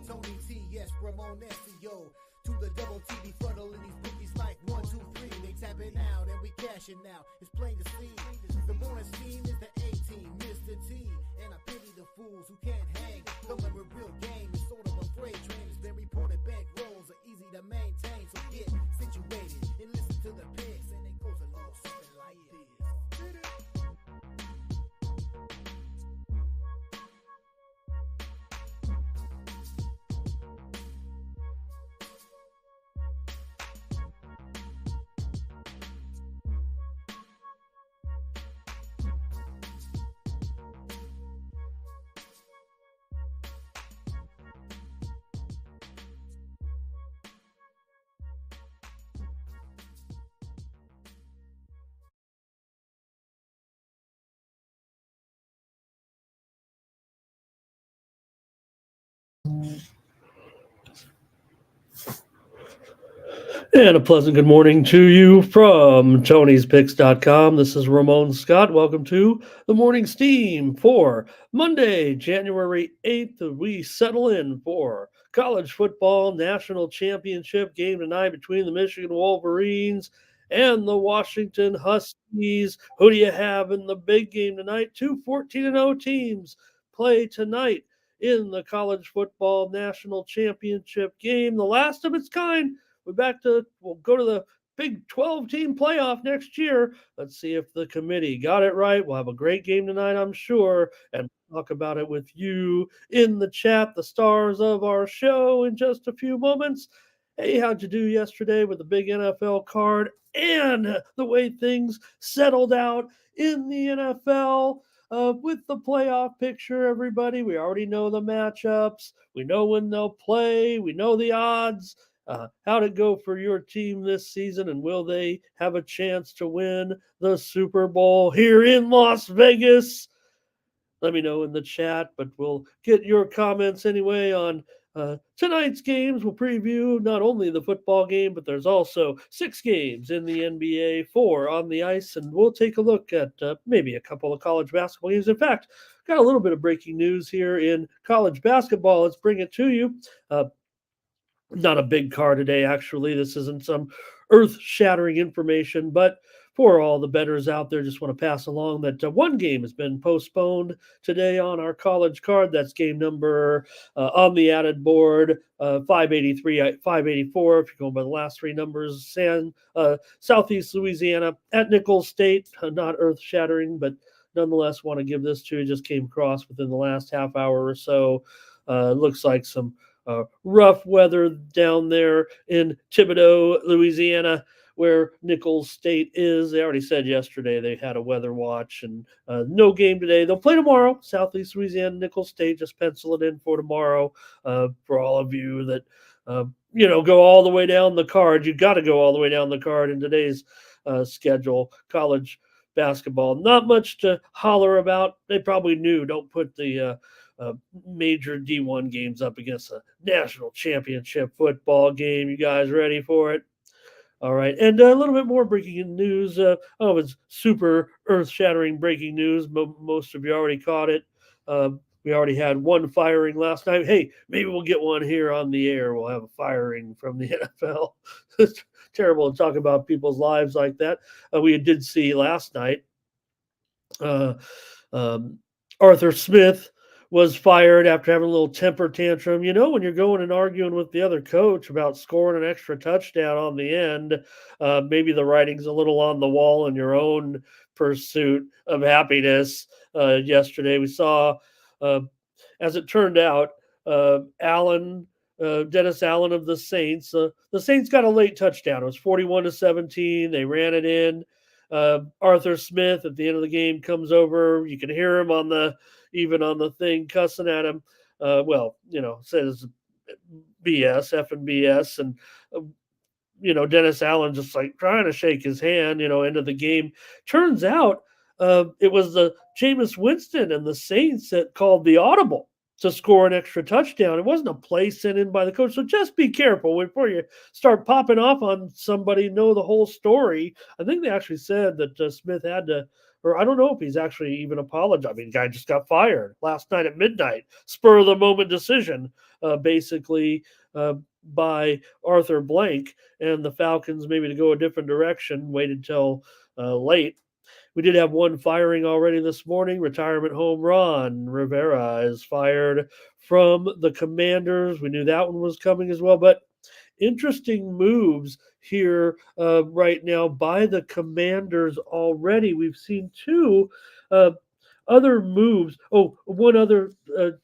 Tony T, yes, Ramon SEO. To the double TV funneling these bookies like 1, 2, 3. They tapping out and we cashing out. It's plain to see. The morning scheme is the A-team, Mr. T. And I pity the fools who can't hang. Coming with real game is sort of a freight train. It's been reported back rolls are easy to maintain. So get situated and listen to the picks. And it goes a little something like this. And a pleasant good morning to you from Tony'sPicks.com. This is Ramon Scott. Welcome to the Morning Steam for Monday, January 8th. We settle in for college football national championship game tonight between the Michigan Wolverines and the Washington Huskies. Who do you have in the big game tonight? Two 14-0 teams play tonight in the college football national championship game, the last of its kind. We'll go to the Big 12 team playoff next year. Let's see if the committee got it right. We'll have a great game tonight, I'm sure, and talk about it with you in the chat, the stars of our show, in just a few moments. Hey, how'd you do yesterday with the big NFL card and the way things settled out in the NFL? With the playoff picture, everybody, we already know the matchups. We know when they'll play. We know the odds. How'd it go for your team this season, and will they have a chance to win the Super Bowl here in Las Vegas? Let me know in the chat, but we'll get your comments anyway on tonight's games. We'll preview not only the football game, but there's also 6 games in the NBA, 4 on the ice, and we'll take a look at maybe a couple of college basketball games. In fact, got a little bit of breaking news here in college basketball. Let's bring it to you. Not a big card today, actually. This isn't some earth-shattering information, but for all the bettors out there, just want to pass along that one game has been postponed today on our college card. That's game number on the added board, 583, 584, if you're going by the last 3 numbers. Southeast Louisiana at Nicholls State. Not earth-shattering, but nonetheless want to give this to you. Just came across within the last half hour or so. Looks like some rough weather down there in Thibodaux, Louisiana, where Nicholls State is. They already said yesterday they had a weather watch, and no game today. They'll play tomorrow. Southeast Louisiana, Nicholls State. Just pencil it in for tomorrow. For all of you that go all the way down the card, you got to go all the way down the card in today's schedule. College basketball, not much to holler about. They probably knew. Don't put the major D1 games up against a national championship football game. You guys ready for it? All right. And a little bit more breaking news. It's super earth-shattering breaking news. Most of you already caught it. We already had one firing last night. Hey, maybe we'll get one here on the air. We'll have a firing from the NFL. It's terrible to talk about people's lives like that. We did see last night Arthur Smith was fired after having a little temper tantrum. When you're going and arguing with the other coach about scoring an extra touchdown on the end, maybe the writing's a little on the wall in your own pursuit of happiness. Yesterday we saw, as it turned out, Dennis Allen of the Saints. The Saints got a late touchdown. It was 41-17. They ran it in. Arthur Smith at the end of the game comes over. You can hear him on the thing cussing at him. Says BS, effing BS. And, Dennis Allen just like trying to shake his hand, end of the game. Turns out it was the Jameis Winston and the Saints that called the audible to score an extra touchdown. It wasn't a play sent in by the coach. So just be careful before you start popping off on somebody, know the whole story. I think they actually said that Smith had to or I don't know if he's actually even apologized. I mean, the guy just got fired last night at midnight, spur of the moment decision, basically uh, by Arthur Blank and the Falcons maybe to go a different direction. Waited till late. We did have one firing already this morning. Retirement home run. Rivera is fired from the Commanders. We knew that one was coming as well, but interesting moves here right now by the Commanders already. We've seen two uh, other moves. Oh, one other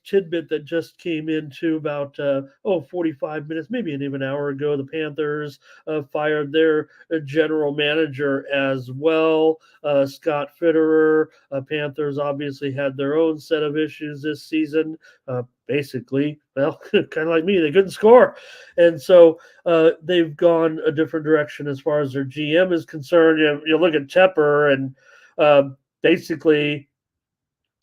tidbit that just came into about 45 minutes, maybe an even hour ago. The Panthers fired their general manager as well, Scott Fitterer. Panthers obviously had their own set of issues this season. Basically, well, kind of like me, they couldn't score. And so they've gone a different direction as far as their GM is concerned. You look at Tepper and basically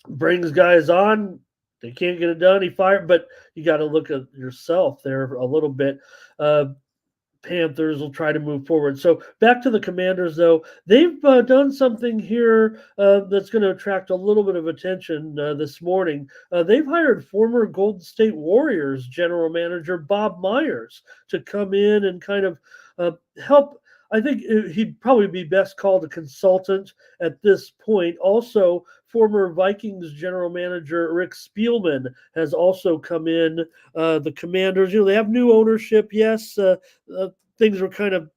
brings guys on. They can't get it done. He fired, but you got to look at yourself there a little bit. Panthers will try to move forward. So back to the Commanders, though, they've done something here that's going to attract a little bit of attention this morning. They've hired former Golden State Warriors general manager Bob Myers to come in and kind of help. I think he'd probably be best called a consultant at this point. Also, former Vikings general manager Rick Spielman has also come in. The Commanders, they have new ownership, yes. Things were kind of,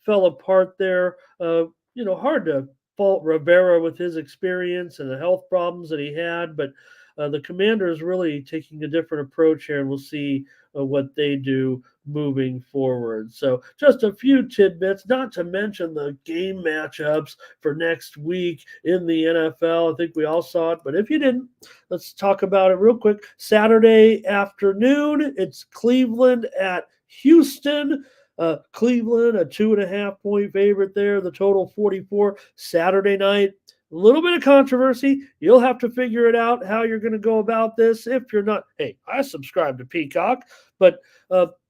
fell apart there. Hard to fault Rivera with his experience and the health problems that he had, but the Commanders really taking a different approach here, and we'll see what they do moving forward. So just a few tidbits, not to mention the game matchups for next week in the NFL. I think we all saw it, but if you didn't, let's talk about it real quick. Saturday afternoon, it's Cleveland at Houston. Cleveland, a 2.5 point favorite there. The total 44. Saturday night, a little bit of controversy. You'll have to figure it out how you're going to go about this. If you're not, hey, I subscribe to Peacock, but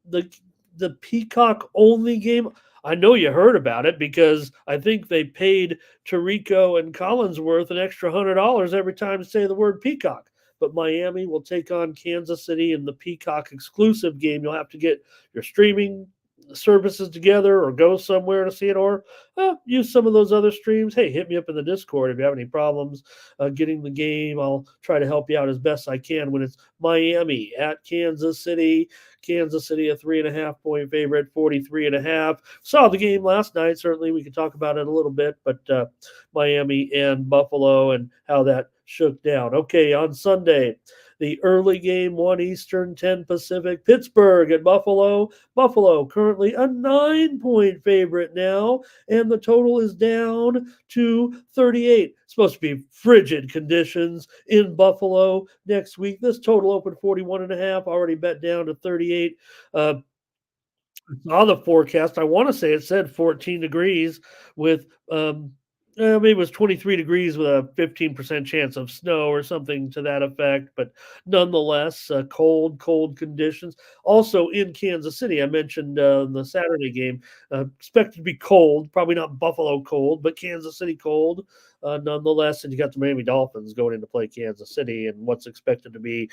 the Peacock only game, I know you heard about it because I think they paid Tirico and Collinsworth an extra $100 every time to say the word Peacock. But Miami will take on Kansas City in the Peacock exclusive game. You'll have to get your streaming services together or go somewhere to see it, or use some of those other streams. Hey, hit me up in the Discord if you have any problems getting the game. I'll try to help you out as best I can when it's Miami at Kansas City. Kansas City, a 3.5 point favorite, 43.5. Saw the game last night. Certainly we could talk about it a little bit, but Miami and Buffalo and how that shook down. Okay, on Sunday, the early game, 1 Eastern, 10 Pacific, Pittsburgh at Buffalo. Buffalo currently a 9 point favorite now, and the total is down to 38. Supposed to be frigid conditions in Buffalo next week. This total opened 41.5, already bet down to 38. Saw the forecast. I want to say it said 14 degrees with maybe it was 23 degrees with a 15% chance of snow or something to that effect. But nonetheless, cold conditions. Also in Kansas City, I mentioned the Saturday game, expected to be cold, probably not Buffalo cold, but Kansas City cold. Nonetheless, and you got the Miami Dolphins going in to play Kansas City and what's expected to be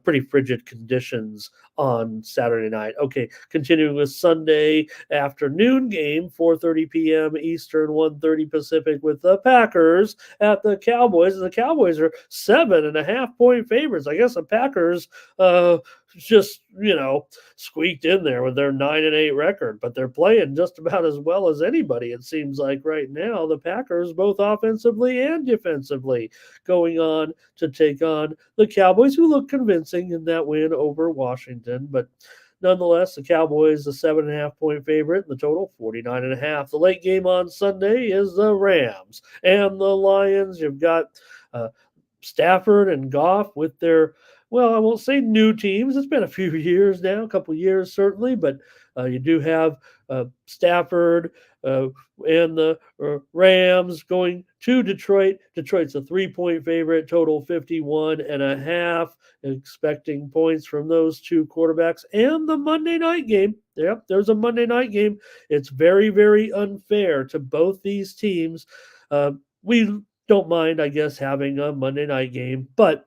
pretty frigid conditions on Saturday night. Okay, continuing with Sunday afternoon game, 4:30 p.m. Eastern, 1:30 Pacific, with the Packers at the Cowboys. And the Cowboys are 7.5 point favorites. I guess the Packers just squeaked in there with their 9-8 record, but they're playing just about as well as anybody, it seems like right now. The Packers, both offensively and defensively, going on to take on the Cowboys, who look convincing in that win over Washington. But nonetheless, the Cowboys, a 7.5 point favorite, and the total 49.5. The late game on Sunday is the Rams and the Lions. You've got Stafford and Goff with their, well, I won't say new teams. It's been a few years now, a couple years certainly, but you do have Stafford and the Rams going to Detroit. Detroit's a 3 point favorite, total 51.5. Expecting points from those two quarterbacks. And the Monday night game. Yep, there's a Monday night game. It's very, very unfair to both these teams. We don't mind, I guess, having a Monday night game, but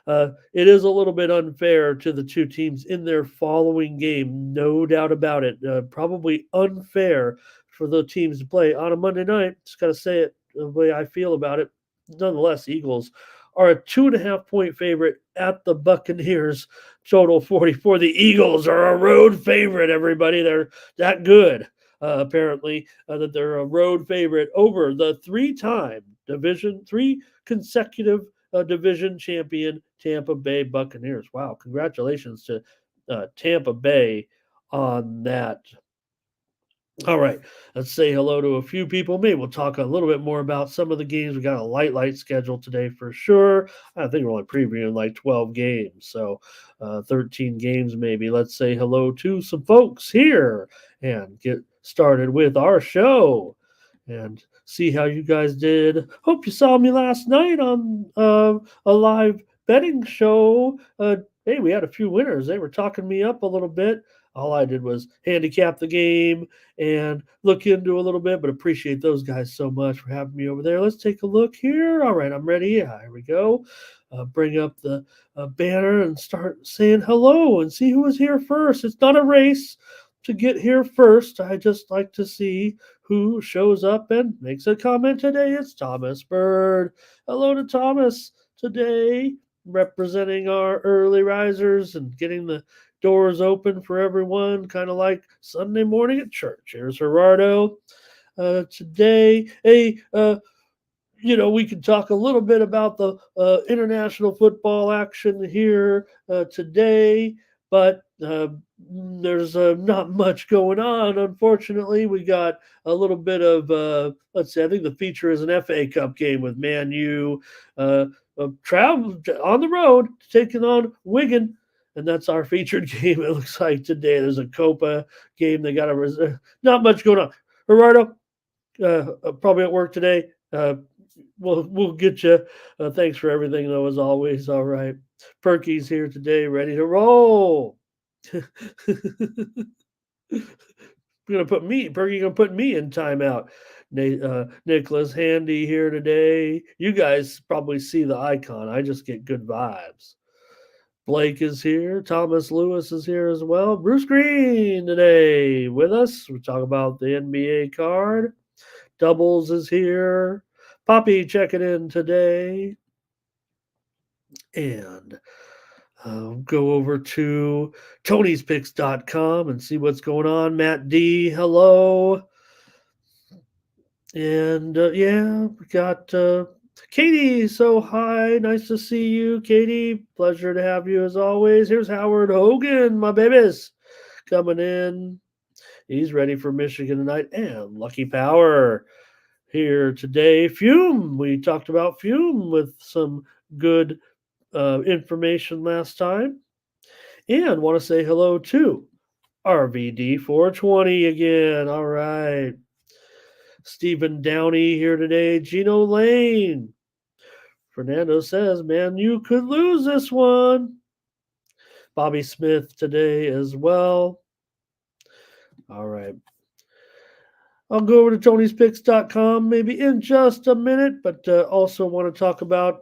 it is a little bit unfair to the two teams in their following game, no doubt about it. Probably unfair for the teams to play on a Monday night. Just got to say it the way I feel about it. Nonetheless, Eagles are a 2.5 point favorite at the Buccaneers. Total 44. The Eagles are a road favorite, everybody. They're that good. Apparently, that they're a road favorite over the three consecutive division champion Tampa Bay Buccaneers. Wow, congratulations to Tampa Bay on that. All right, let's say hello to a few people. Maybe we'll talk a little bit more about some of the games. We got a light schedule today for sure. I think we're only previewing like 12 games, so 13 games maybe. Let's say hello to some folks here and get started with our show and see how you guys did. Hope you saw me last night on a live betting show. Hey, we had a few winners. They were talking me up a little bit. All I did was handicap the game and look into a little bit, but appreciate those guys so much for having me over there. Let's take a look here. All right, I'm ready. Yeah, here we go. Bring up the banner and start saying hello and see who is here first. It's not a race to get here first. I just like to see who shows up and makes a comment today. It's Thomas Bird. Hello to Thomas today, representing our early risers and getting the doors open for everyone, kind of like Sunday morning at church. Here's Gerardo. Today, hey, we can talk a little bit about the international football action here today, but there's not much going on, unfortunately. We got a little bit of, let's see, I think the feature is an FA Cup game with Man U travel on the road, taking on Wigan. And that's our featured game, it looks like today. There's a Copa game. They got not much going on. Gerardo, probably at work today. We'll get you. Thanks for everything, though, as always. All right. Perky's here today, ready to roll. Perky gonna put me in timeout. Nicholas Handy here today. You guys probably see the icon. I just get good vibes. Blake is here. Thomas Lewis is here as well. Bruce Green today with us. We talk about the NBA card. Doubles is here. Poppy checking in today. And go over to Tony'sPicks.com and see what's going on. Matt D, hello. And we got Katie, so hi. Nice to see you, Katie. Pleasure to have you as always. Here's Howard Hogan, my babies, coming in. He's ready for Michigan tonight. And Lucky Power here today. Fume, we talked about Fume with some good information last time. And want to say hello to RVD 420 again. All right. Stephen Downey here today. Gino Lane. Fernando says, man, you could lose this one. Bobby Smith today as well. All right. I'll go over to Tony'sPicks.com maybe in just a minute, but also want to talk about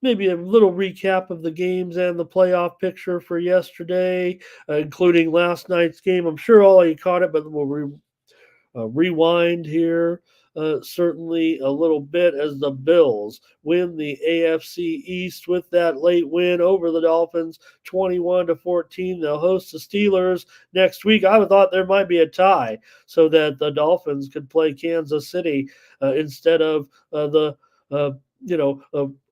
maybe a little recap of the games and the playoff picture for yesterday, including last night's game. I'm sure all of you caught it, but we'll rewind here certainly a little bit as the Bills win the AFC East with that late win over the Dolphins 21-14. They'll host the Steelers next week. I thought there might be a tie so that the Dolphins could play Kansas City instead of the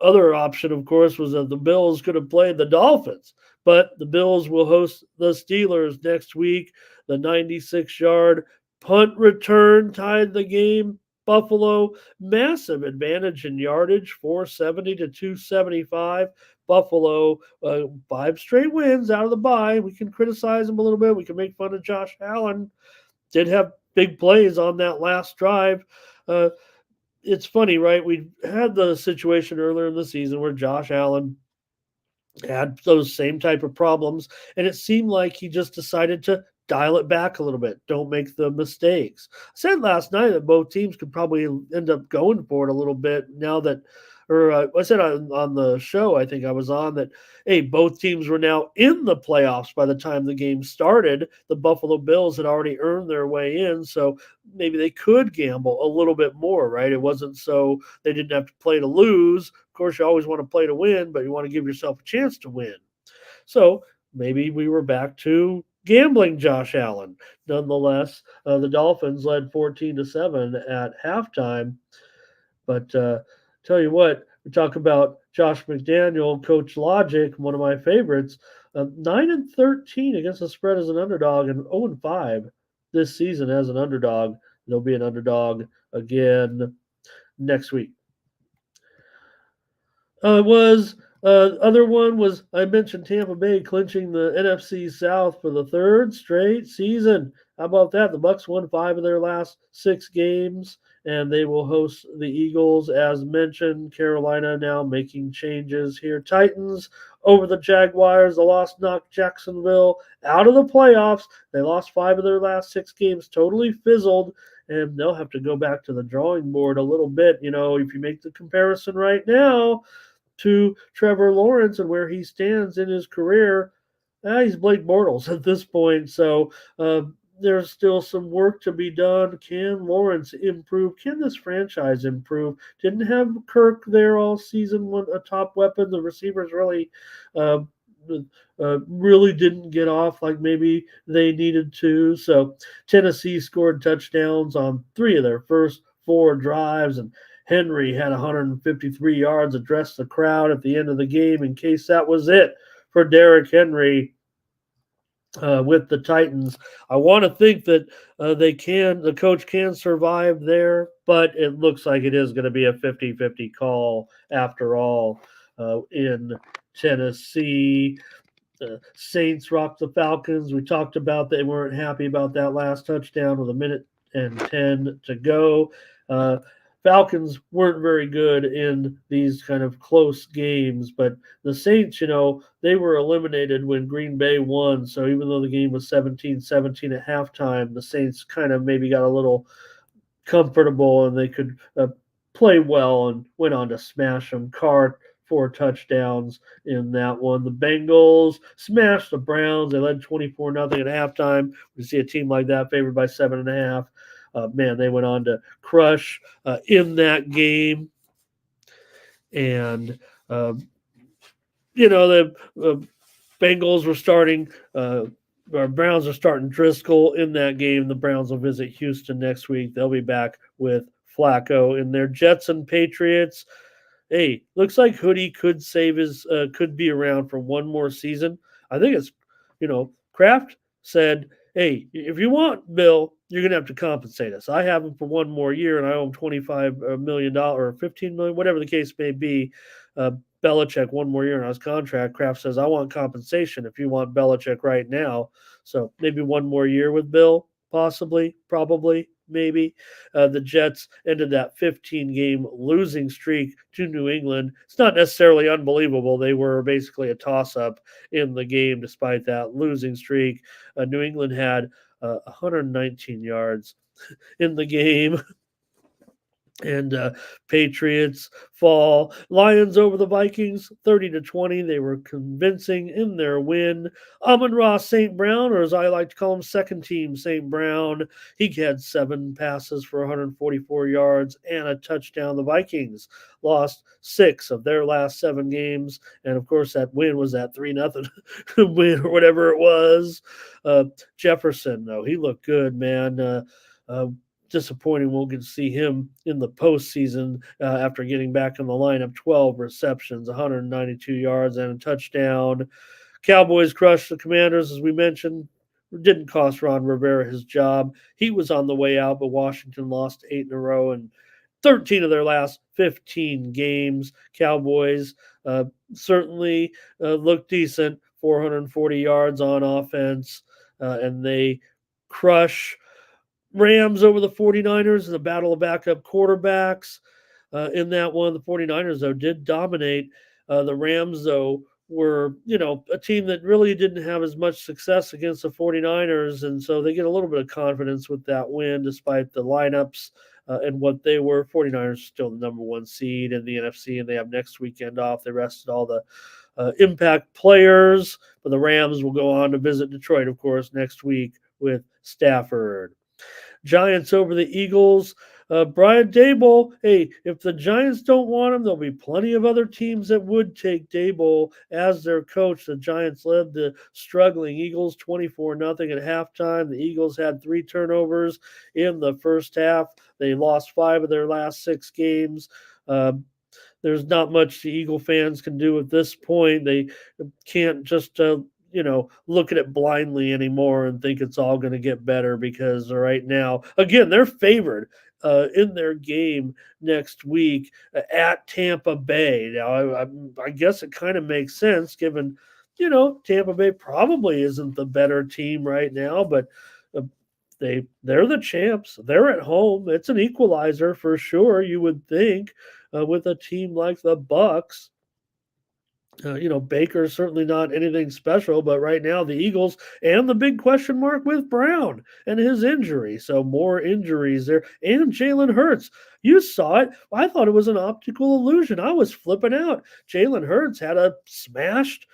other option, of course, was that the Bills could have played the Dolphins. But the Bills will host the Steelers next week. The 96-yard punt return tied the game. Buffalo, massive advantage in yardage, 470 to 275. Buffalo, 5 straight wins out of the bye. We can criticize them a little bit. We can make fun of Josh Allen. Did have big plays on that last drive. It's funny, right? We had the situation earlier in the season where Josh Allen had those same type of problems, and it seemed like he just decided to dial it back a little bit. Don't make the mistakes. I said last night that both teams could probably end up going for it a little bit now that, or I said on the show, I think I was on that, hey, both teams were now in the playoffs by the time the game started. The Buffalo Bills had already earned their way in, so maybe they could gamble a little bit more, right? It wasn't so they didn't have to play to lose. Of course, you always want to play to win, but you want to give yourself a chance to win. So maybe we were back to gambling Josh Allen. Nonetheless, the Dolphins led 14-7 at halftime. But tell you what, we talk about Josh McDaniel, Coach Logic, one of my favorites. 9-13 against the spread as an underdog, and 0-5 this season as an underdog. They'll be an underdog again next week. Other one was I mentioned Tampa Bay clinching the NFC South for the third straight season. How about that? The Bucs won 5 of their last 6 games, and they will host the Eagles, as mentioned. Carolina now making changes here. Titans over the Jaguars. The loss knocked Jacksonville out of the playoffs. They lost 5 of their last 6 games, totally fizzled, and they'll have to go back to the drawing board a little bit. You know, if you make the comparison right now to Trevor Lawrence and where he stands in his career, he's Blake Bortles at this point. So there's still some work to be done. Can Lawrence improve? Can this franchise improve? Didn't have Kirk there all season, a top weapon. The receivers really didn't get off like maybe they needed to. So Tennessee scored touchdowns on 3 of their first 4 drives, and Henry had 153 yards, addressed the crowd at the end of the game in case that was it for Derrick Henry with the Titans. I want to think that the coach can survive there, but it looks like it is going to be a 50-50 call after all in Tennessee. Saints rocked the Falcons. We talked about they weren't happy about that last touchdown with 1:10 to go. Falcons weren't very good in these kind of close games, but the Saints, they were eliminated when Green Bay won. So even though the game was 17-17 at halftime, the Saints kind of maybe got a little comfortable and they could play well and went on to smash them. Carr 4 touchdowns in that one. The Bengals smashed the Browns. They led 24-0 at halftime. We see a team like that favored by 7.5. Man, they went on to crush in that game. And, the Bengals were starting, Browns are starting Driscoll in that game. The Browns will visit Houston next week. They'll be back with Flacco in their Jets and Patriots. Hey, looks like Hoodie could could be around for one more season. I think it's, Kraft said, hey, if you want Bill, you're going to have to compensate us. I have him for one more year, and I owe him $25 million or $15 million, whatever the case may be. Belichick one more year on his contract. Kraft says, I want compensation if you want Belichick right now. So maybe one more year with Bill, possibly, probably, maybe. The Jets ended that 15-game losing streak to New England. It's not necessarily unbelievable. They were basically a toss-up in the game despite that losing streak. New England had 119 yards in the game. And Patriots fall. Lions over the Vikings, 30-20. They were convincing in their win. Amon-Ra St. Brown, or as I like to call him, second team St. Brown, he had 7 passes for 144 yards and a touchdown. The Vikings lost 6 of their last 7 games. And, of course, that win was that 3-0 win or whatever it was. Jefferson, though, he looked good, man. Disappointing. We'll get to see him in the postseason after getting back in the lineup. 12 receptions, 192 yards, and a touchdown. Cowboys crushed the Commanders, as we mentioned. It didn't cost Ron Rivera his job. He was on the way out, but Washington lost 8 in a row and 13 of their last 15 games. Cowboys certainly looked decent, 440 yards on offense, and they crush Rams over the 49ers in a battle of backup quarterbacks. In that one, the 49ers, though, did dominate. The Rams, though, were, a team that really didn't have as much success against the 49ers. And so they get a little bit of confidence with that win, despite the lineups and what they were. 49ers still the number one seed in the NFC, and they have next weekend off. They rested all the impact players, but the Rams will go on to visit Detroit, of course, next week with Stafford. Giants over the Eagles. Brian Daboll, hey, if the Giants don't want him, there'll be plenty of other teams that would take Daboll as their coach. The Giants led the struggling Eagles 24-0 at halftime. The Eagles had 3 turnovers in the first half. They lost 5 of their last 6 games. There's not much the Eagle fans can do at this point. They can't just look at it blindly anymore and think it's all going to get better, because right now, again, they're favored in their game next week at Tampa Bay. Now, I guess it kind of makes sense, given, Tampa Bay probably isn't the better team right now, but they're the champs. They're at home. It's an equalizer for sure, you would think, with a team like the Bucks. Baker's certainly not anything special, but right now the Eagles, and the big question mark with Brown and his injury. So more injuries there. And Jalen Hurts. You saw it. I thought it was an optical illusion. I was flipping out. Jalen Hurts had a smashed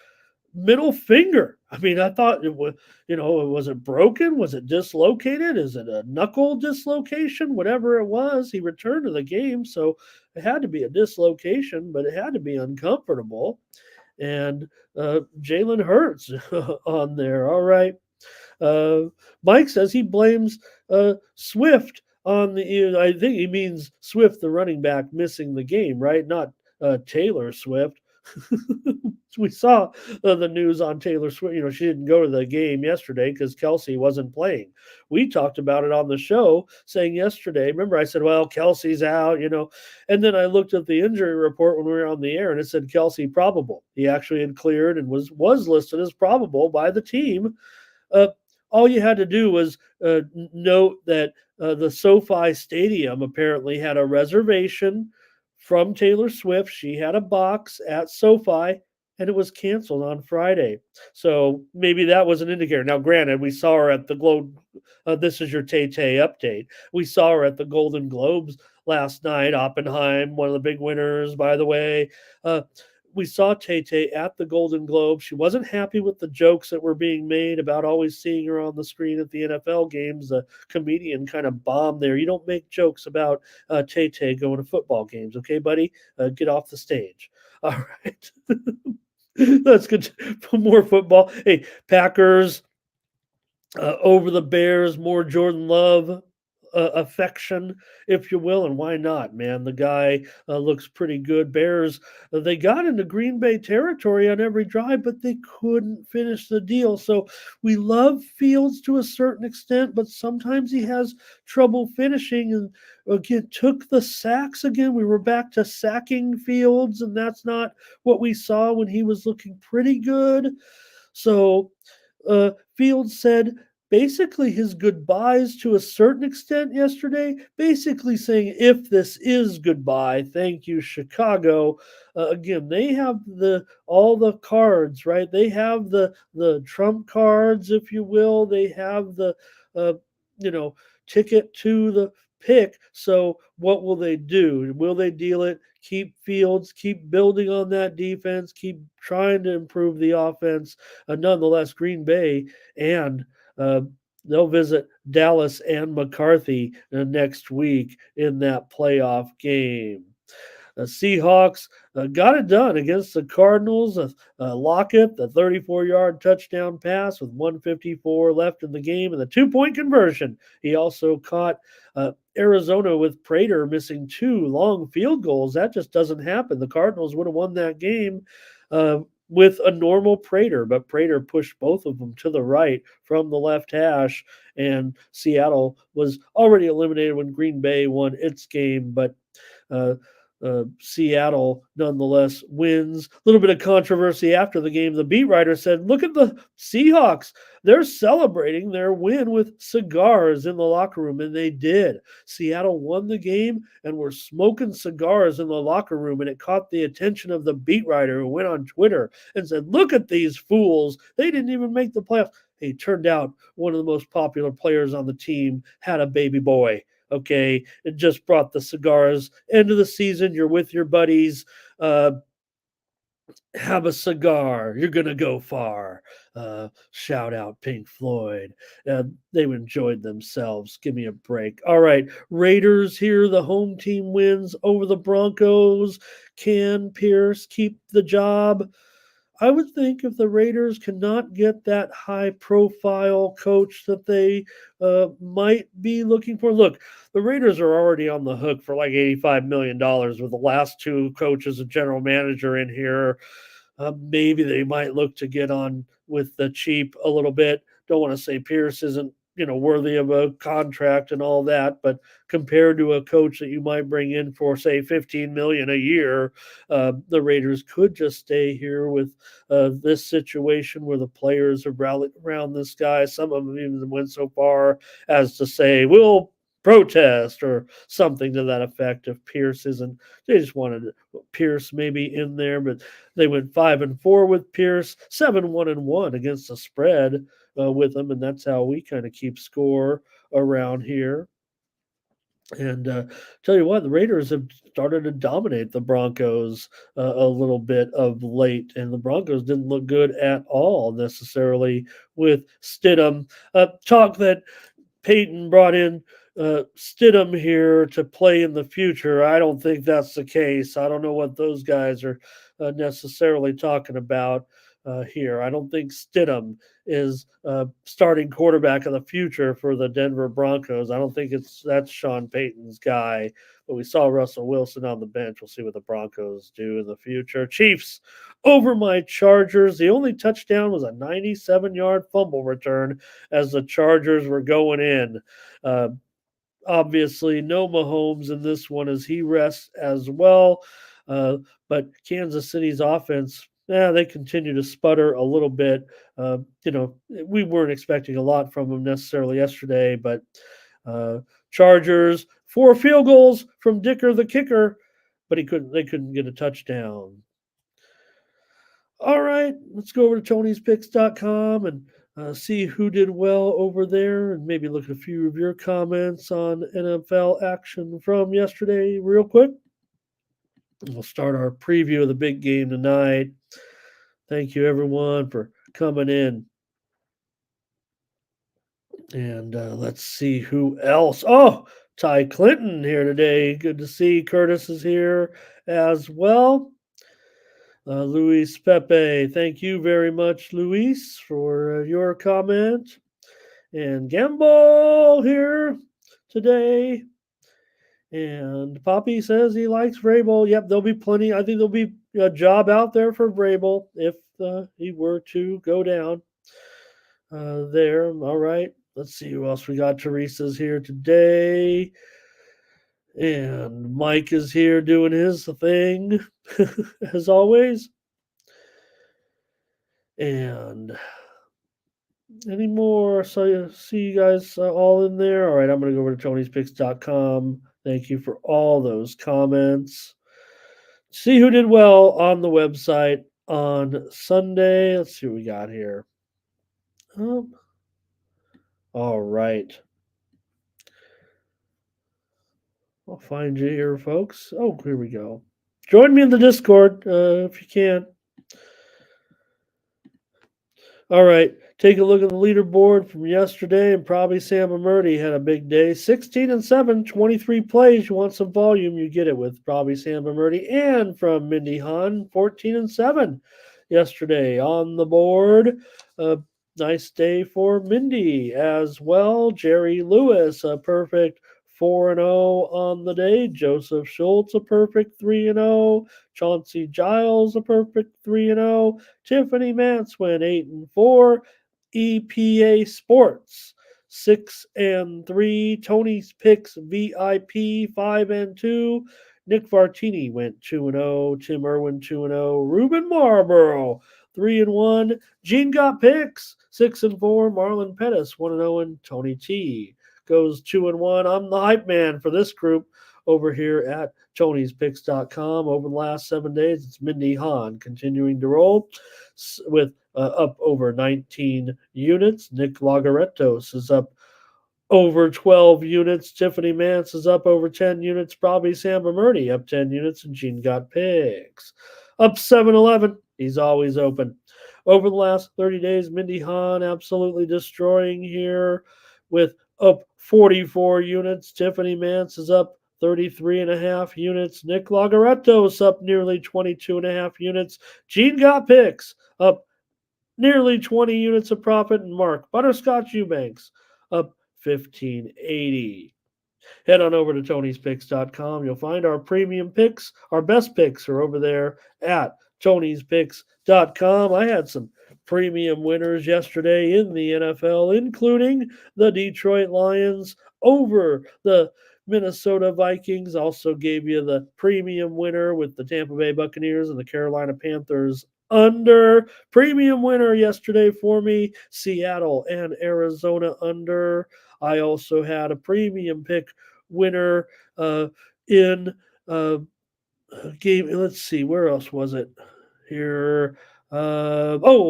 middle finger. I mean, I thought it was, was it broken? Was it dislocated? Is it a knuckle dislocation? Whatever it was, he returned to the game. So it had to be a dislocation, but it had to be uncomfortable. And Jalen Hurts on there. All right. Mike says he blames Swift on I think he means Swift, the running back, missing the game, right? Not Taylor Swift. We saw the news on Taylor Swift. She didn't go to the game yesterday because Kelsey wasn't playing. We talked about it on the show, saying yesterday, remember I said, well, Kelsey's out, and then I looked at the injury report when we were on the air, and it said Kelsey probable. He actually had cleared and was listed as probable by the team. All you had to do was note that the SoFi Stadium apparently had a reservation from Taylor Swift. She had a box at SoFi, and it was canceled on Friday. So maybe that was an indicator. Now, granted, we saw her at the Globe. This is your Tay-Tay update. We saw her at the Golden Globes last night. Oppenheim, one of the big winners, by the way. We saw Tay-Tay at the Golden Globe. She wasn't happy with the jokes that were being made about always seeing her on the screen at the NFL games. The comedian kind of bombed there. You don't make jokes about Tay-Tay going to football games, okay, buddy? Get off the stage. All right. That's good. More football. Hey, Packers over the Bears, more Jordan Love affection, if you will, and why not, man? The guy looks pretty good. Bears, they got into Green Bay territory on every drive, but they couldn't finish the deal. So we love Fields to a certain extent, but sometimes he has trouble finishing, and again, took the sacks again. We were back to sacking Fields, and that's not what we saw when he was looking pretty good. So Fields said basically his goodbyes to a certain extent yesterday, basically saying, if this is goodbye, thank you, Chicago. Again, they have all the cards, right? They have the trump cards, if you will. They have the ticket to the pick. So what will they do? Will they deal it? Keep Fields, keep building on that defense, keep trying to improve the offense. Nonetheless, Green Bay and they'll visit Dallas and McCarthy next week in that playoff game. The Seahawks got it done against the Cardinals. Lockett, the 34-yard touchdown pass with 1:54 left in the game, and the 2-point conversion. He also caught Arizona with Prater missing 2 long field goals. That just doesn't happen. The Cardinals would have won that game with a normal Prater, but Prater pushed both of them to the right from the left hash, and Seattle was already eliminated when Green Bay won its game. But Seattle nonetheless wins. A little bit of controversy after the game. The beat writer said, "Look at the Seahawks. They're celebrating their win with cigars in the locker room." And they did. Seattle won the game and were smoking cigars in the locker room. And it caught the attention of the beat writer, who went on Twitter and said, "Look at these fools. They didn't even make the playoffs." Hey, turned out one of the most popular players on the team had a baby boy. Okay, it just brought the cigars. End of the season, you're with your buddies. Have a cigar. You're gonna go far. Shout out Pink Floyd. They enjoyed themselves. Give me a break. All right, Raiders here. The home team wins over the Broncos. Can Pierce keep the job? I would think if the Raiders cannot get that high profile coach that they might be looking for. Look, the Raiders are already on the hook for like $85 million with the last two coaches and general manager in here. Maybe they might look to get on with the cheap a little bit. Don't want to say Pierce isn't worthy of a contract and all that, but compared to a coach that you might bring in for say 15 million a year, the Raiders could just stay here with this situation where the players are rallied around this guy. Some of them even went so far as to say, "We'll protest," or something to that effect. If Pierce isn't, they just wanted Pierce maybe in there, but they went 5-4 with Pierce, 7-1-1 against the spread with him, and that's how we kind of keep score around here. And tell you what, the Raiders have started to dominate the Broncos a little bit of late, and the Broncos didn't look good at all necessarily with Stidham. Talk that Peyton brought in Stidham here to play in the future. I don't think that's the case. I don't know what those guys are necessarily talking about here. I don't think Stidham is starting quarterback of the future for the Denver Broncos. I don't think that's Sean Payton's guy. But we saw Russell Wilson on the bench. We'll see what the Broncos do in the future. Chiefs over my Chargers. The only touchdown was a 97-yard fumble return as the Chargers were going in. Obviously, no Mahomes in this one as he rests as well. But Kansas City's offense, they continue to sputter a little bit. We weren't expecting a lot from them necessarily yesterday, but Chargers, 4 field goals from Dicker the kicker, but they couldn't get a touchdown. All right, let's go over to Tony'sPicks.com and see who did well over there, and maybe look at a few of your comments on NFL action from yesterday real quick. We'll start our preview of the big game tonight. Thank you, everyone, for coming in. And let's see who else. Oh, Ty Clinton here today. Good to see Curtis is here as well. Luis Pepe, thank you very much, Luis, for your comment. And Gamble here today. And Poppy says he likes Vrabel. Yep, there'll be plenty. I think there'll be a job out there for Vrabel if he were to go down there. All right. Let's see who else we got. Teresa's here today. And Mike is here doing his thing, as always. And any more? So see you guys all in there. All right, I'm going to go over to Tony'sPicks.com. Thank you for all those comments. See who did well on the website on Sunday. Let's see what we got here. All right. I'll find you here, folks. Oh, here we go. Join me in the Discord if you can. All right. Take a look at the leaderboard from yesterday, and probably Sam Amurti had a big day. 16-7, 23 plays. You want some volume, you get it with probably Sam Amurti. And from Mindy Hahn, 14-7 yesterday on the board. Nice day for Mindy as well. Jerry Lewis, a perfect 4-0 on the day. Joseph Schultz, a perfect 3-0. Chauncey Giles, a perfect 3-0. Tiffany Mance went 8-4. EPA Sports 6-3. Tony's Picks VIP 5-2. Nick Vartini went 2-0. Tim Irwin 2-0. Ruben Marlborough 3-1. Gene got picks 6-4. Marlon Pettis 1-0. And Tony T goes 2-1. I'm the hype man for this group over here at Tony'sPicks.com. Over the last 7 days, it's Mindy Hahn continuing to roll with up over 19 units. Nick Lagaretos is up over 12 units. Tiffany Mance is up over 10 units. Probably Sam Murdy up 10 units. And Gene got picks up 7-11. He's always open. Over the last 30 days, Mindy Hahn absolutely destroying here with up 44 units. Tiffany Mance is up 33.5 units. Nick Lagaretos up nearly 22.5 units. Gene got picks up nearly 20 units of profit. And Mark Butterscotch Eubanks up 1580. Head on over to Tony'sPicks.com. You'll find our premium picks. Our best picks are over there at Tony'sPicks.com. I had some premium winners yesterday in the NFL, including the Detroit Lions over the Minnesota Vikings. Also gave you the premium winner with the Tampa Bay Buccaneers and the Carolina Panthers under. Premium winner yesterday for me, Seattle and Arizona under. I also had a premium pick winner in game. Let's see, where else was it here? The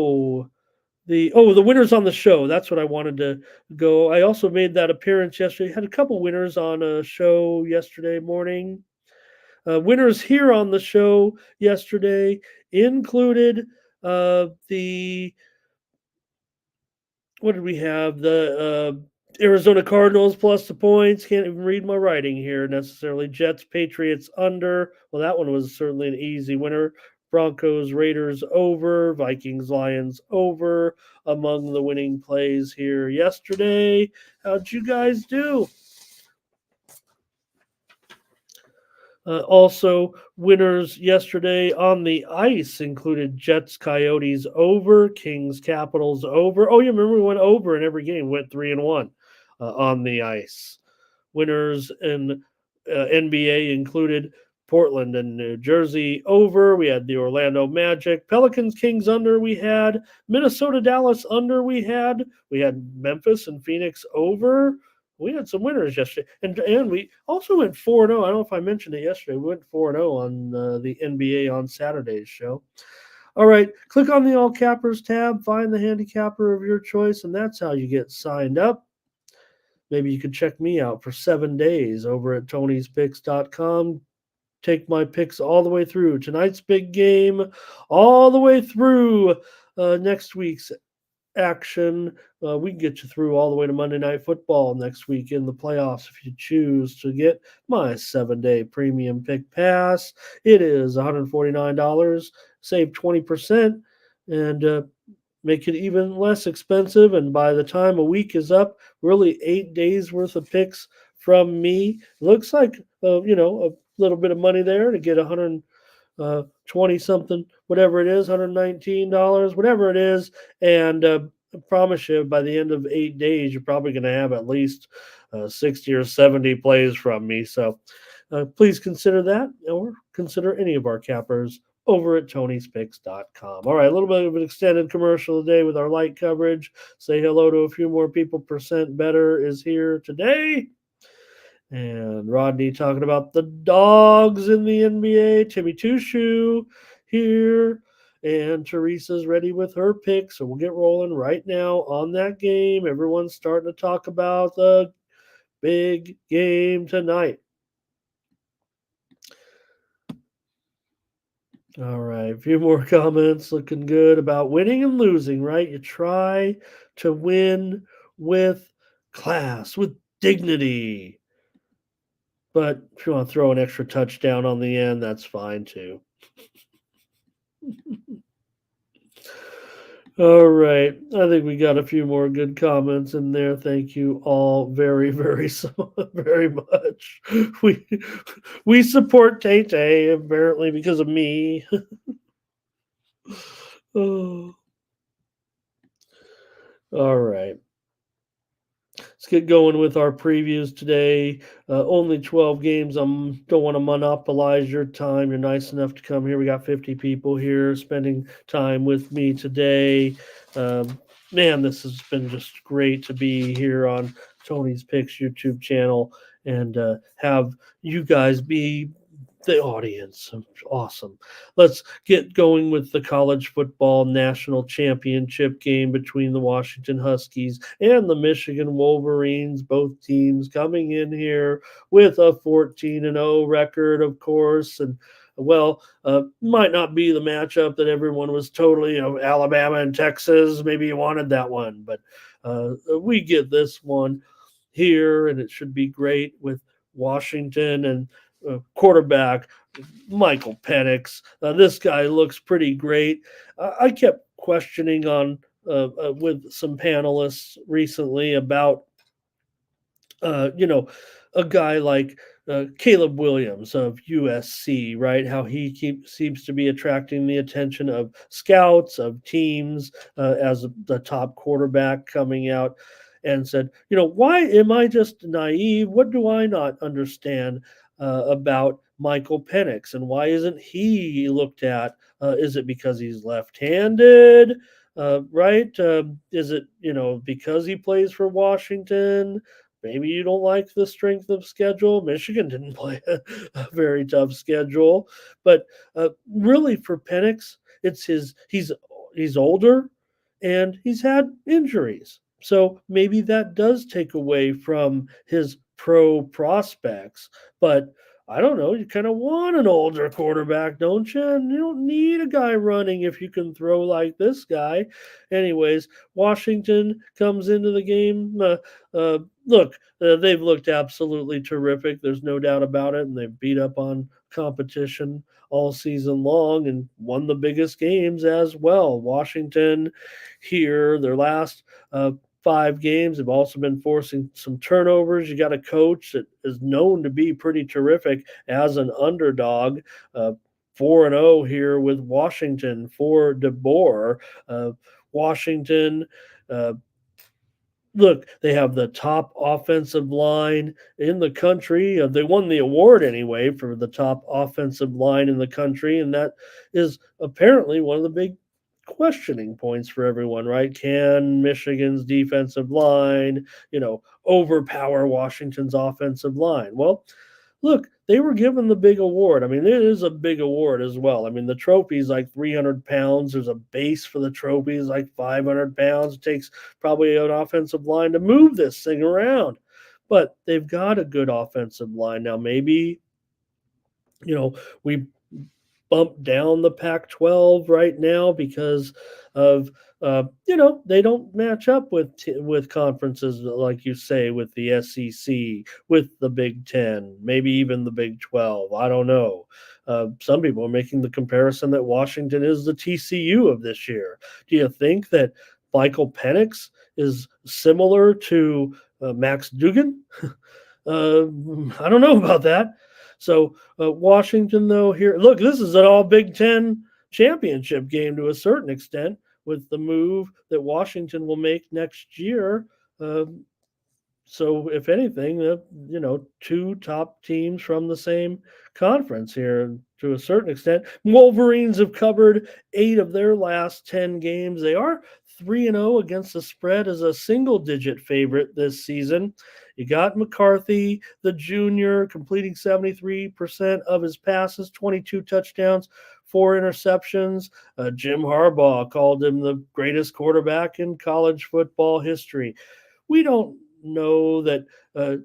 winners on the show. That's what I wanted to go. I also made that appearance yesterday. Had a couple winners on a show yesterday morning. Winners here on the show yesterday included the what did we have? The Arizona Cardinals plus the points. Can't even read my writing here necessarily. Jets, Patriots under. Well, that one was certainly an easy winner. Broncos, Raiders over. Vikings, Lions over. Among the winning plays here yesterday. How'd you guys do? Also, winners yesterday on the ice included Jets, Coyotes over, Kings, Capitals over. Oh, you remember we went over in every game, went 3-1 on the ice. Winners in NBA included Portland and New Jersey over. We had the Orlando Magic, Pelicans, Kings under. We had Minnesota, Dallas under. We had Memphis and Phoenix over. We had some winners yesterday, and we also went 4-0. I don't know if I mentioned it yesterday. We went 4-0 on the NBA on Saturday's show. All right, click on the All Cappers tab, find the handicapper of your choice, and that's how you get signed up. Maybe you could check me out for 7 days over at Tony'sPicks.com. Take my picks all the way through tonight's big game, all the way through next week's action. We can get you through all the way to Monday Night Football next week in the playoffs if you choose to get my 7-day premium pick pass. It is $149. Save 20% and make it even less expensive. And by the time a week is up, really 8 days worth of picks from me. Looks like a little bit of money there to get 120 something, whatever it is, $119, whatever it is. And I promise you, by the end of 8 days, you're probably going to have at least 60 or 70 plays from me. So please consider that, or consider any of our cappers over at Tony'sPicks.com. All right, a little bit of an extended commercial today with our light coverage. Say hello to a few more people. Percent Better is here today. And Rodney talking about the dogs in the NBA. Timmy Two-Shoe here. And Teresa's ready with her pick. So we'll get rolling right now on that game. Everyone's starting to talk about the big game tonight. All right, a few more comments looking good about winning and losing, right? You try to win with class, with dignity. But if you want to throw an extra touchdown on the end, that's fine too. All right. I think we got a few more good comments in there. Thank you all very, very, very much. We support Tay-Tay, apparently, because of me. Oh. All right. Let's get going with our previews today. Only 12 games. I don't want to monopolize your time. You're nice enough to come here. We got 50 people here spending time with me today. Man, this has been just great to be here on Tony's Picks YouTube channel and have you guys be the audience. Awesome. Let's get going with the college football national championship game between the Washington Huskies and the Michigan Wolverines. Both teams coming in here with a 14-0 record, of course, and might not be the matchup that everyone was totally, Alabama and Texas. Maybe you wanted that one, but we get this one here, and it should be great with Washington and quarterback Michael Penix. This guy looks pretty great. I kept questioning on with some panelists recently about a guy like Caleb Williams of USC, right? How he seems to be attracting the attention of scouts, of teams, as the top quarterback coming out, and said, why am I just naive? What do I not understand about Michael Penix, and why isn't he looked at? Is it because he's left-handed? Right? Is it because he plays for Washington? Maybe you don't like the strength of schedule. Michigan didn't play a very tough schedule, but really for Penix, it's he's older and he's had injuries. So maybe that does take away from his pro prospects. But I don't know. You kind of want an older quarterback, don't you? And you don't need a guy running if you can throw like this guy. Anyways, Washington comes into the game. They've looked absolutely terrific. There's no doubt about it. And they've beat up on competition all season long and won the biggest games as well. Washington here, their last 5 games have also been forcing some turnovers. You got a coach that is known to be pretty terrific as an underdog. 4-0 here with Washington for DeBoer. Washington, look, they have the top offensive line in the country. They won the award anyway for the top offensive line in the country, and that is apparently one of the big questioning points for everyone, right? Can Michigan's defensive line, overpower Washington's offensive line? Well, look, they were given the big award. I mean, it is a big award as well. I mean, the trophy is like 300 pounds. There's a base for the trophy is like 500 pounds. It takes probably an offensive line to move this thing around. But they've got a good offensive line. Now, maybe, we bump down the Pac-12 right now because of they don't match up with conferences like you say with the SEC, with the Big Ten, maybe even the Big 12. I don't know. Some people are making the comparison that Washington is the TCU of this year. Do you think that Michael Penix is similar to Max Duggan? I don't know about that. So Washington, though, here, look, this is an all Big Ten championship game to a certain extent with the move that Washington will make next year. So if anything, 2 top teams from the same conference here to a certain extent. Wolverines have covered 8 of their last 10 games. They are 3-0 against the spread as a single-digit favorite this season. You got McCarthy, the junior, completing 73% of his passes, 22 touchdowns, 4 interceptions. Jim Harbaugh called him the greatest quarterback in college football history. We don't know that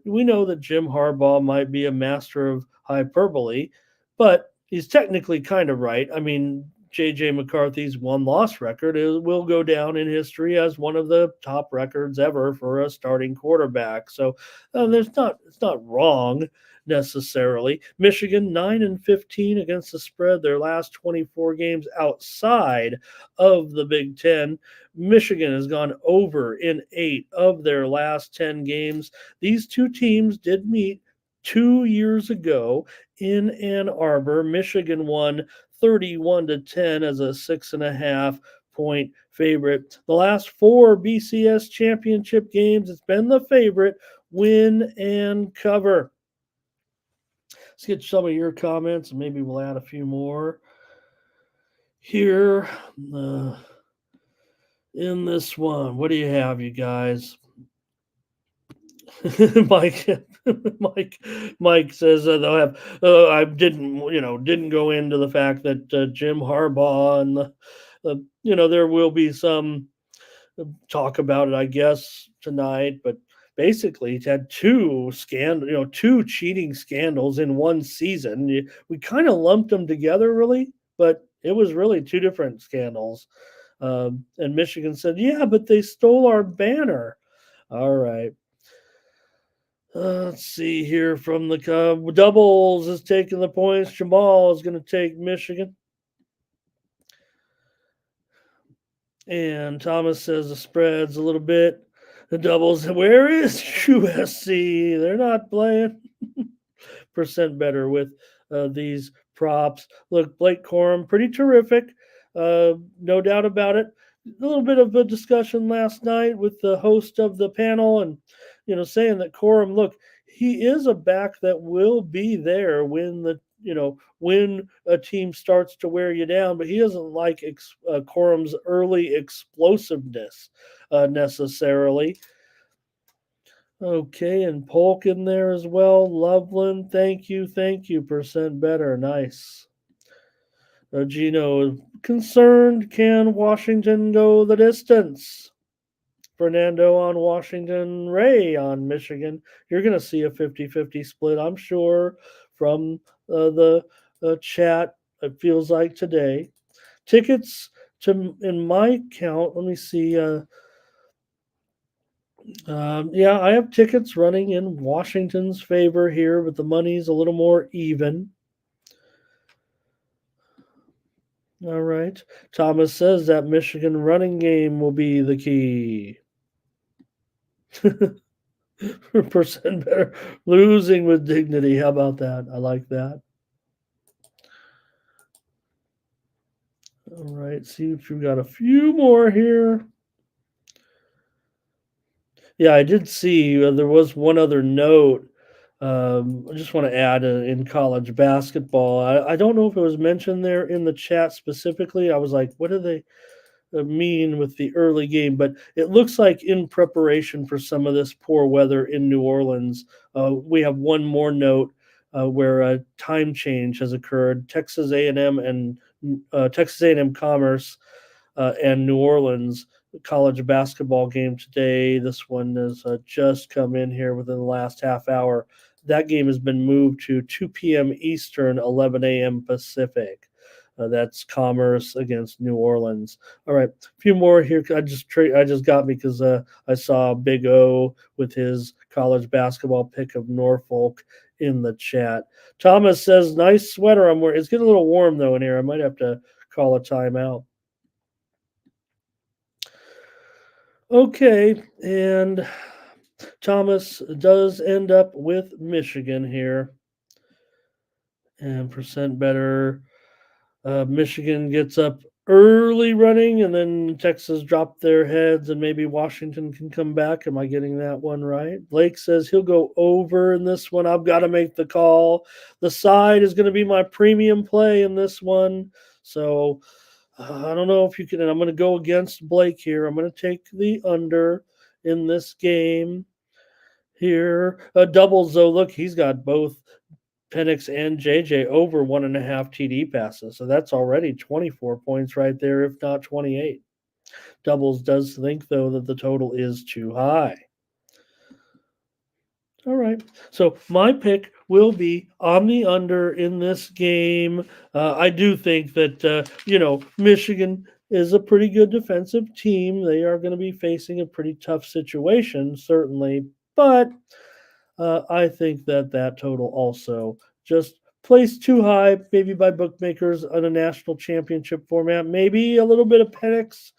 we know that Jim Harbaugh might be a master of hyperbole, but he's technically kind of right. I mean, J.J. McCarthy's 1-loss record will go down in history as one of the top records ever for a starting quarterback. So it's not wrong necessarily. Michigan 9-15 against the spread their last 24 games outside of the Big Ten. Michigan has gone over in 8 of their last 10 games. These 2 teams did meet 2 years ago in Ann Arbor. Michigan won 31-10 as a 6.5 point favorite. The last 4 BCS championship games, it's been the favorite. Win and cover. Let's get some of your comments, and maybe we'll add a few more here in this one. What do you have, you guys? Mike, Mike says they'll have. I didn't go into the fact that Jim Harbaugh and there will be some talk about it, I guess, tonight. But basically, he's had two cheating scandals in one season. We kind of lumped them together, really, but it was really two different scandals. And Michigan said, "Yeah, but they stole our banner." All right. Let's see here from the Doubles is taking the points. Jamal is going to take Michigan. And Thomas says the spread's a little bit. The Doubles, where is USC? They're not playing. Percent better with these props. Look, Blake Corum, pretty terrific. No doubt about it. A little bit of a discussion last night with the host of the panel and, saying that Corum, look, he is a back that will be there when when a team starts to wear you down, but he doesn't like Corum's early explosiveness necessarily. Okay, and Polk in there as well. Loveland, thank you. Percent better, nice. Gino, concerned, can Washington go the distance? Fernando on Washington, Ray on Michigan. You're going to see a 50-50 split, I'm sure, from the chat, it feels like today. Tickets, in my count, let me see. I have tickets running in Washington's favor here, but the money's a little more even. All right. Thomas says that Michigan running game will be the key. Percent better. Losing with dignity. How about that? I like that. All right. See if we've got a few more here. Yeah, I did see there was one other note. I just want to add in college basketball. I don't know if it was mentioned there in the chat specifically. I was like, what do they mean with the early game? But it looks like in preparation for some of this poor weather in New Orleans, we have one more note where a time change has occurred. Texas A&M and Texas A&M Commerce and New Orleans college basketball game today. This one has just come in here within the last half hour. That game has been moved to 2 p.m. Eastern, 11 a.m. Pacific. That's Commerce against New Orleans. All right, a few more here. I just got because I saw Big O with his college basketball pick of Norfolk in the chat. Thomas says, "Nice sweater I'm wearing." It's getting a little warm though in here. I might have to call a timeout. Okay, and Thomas does end up with Michigan here. And percent better. Michigan gets up early running, and then Texas dropped their heads, and maybe Washington can come back. Am I getting that one right? Blake says he'll go over in this one. I've got to make the call. The side is going to be my premium play in this one. So I don't know if you can. And I'm going to go against Blake here. I'm going to take the under in this game here. Doubles, though. Look, he's got both Penix and JJ over 1.5 TD passes. So that's already 24 points right there, if not 28. Doubles does think, though, that the total is too high. All right. So my pick will be on the under in this game. I do think that, Michigan is a pretty good defensive team. They are going to be facing a pretty tough situation, certainly. But I think that total also just placed too high, maybe by bookmakers on a national championship format. Maybe a little bit of Penix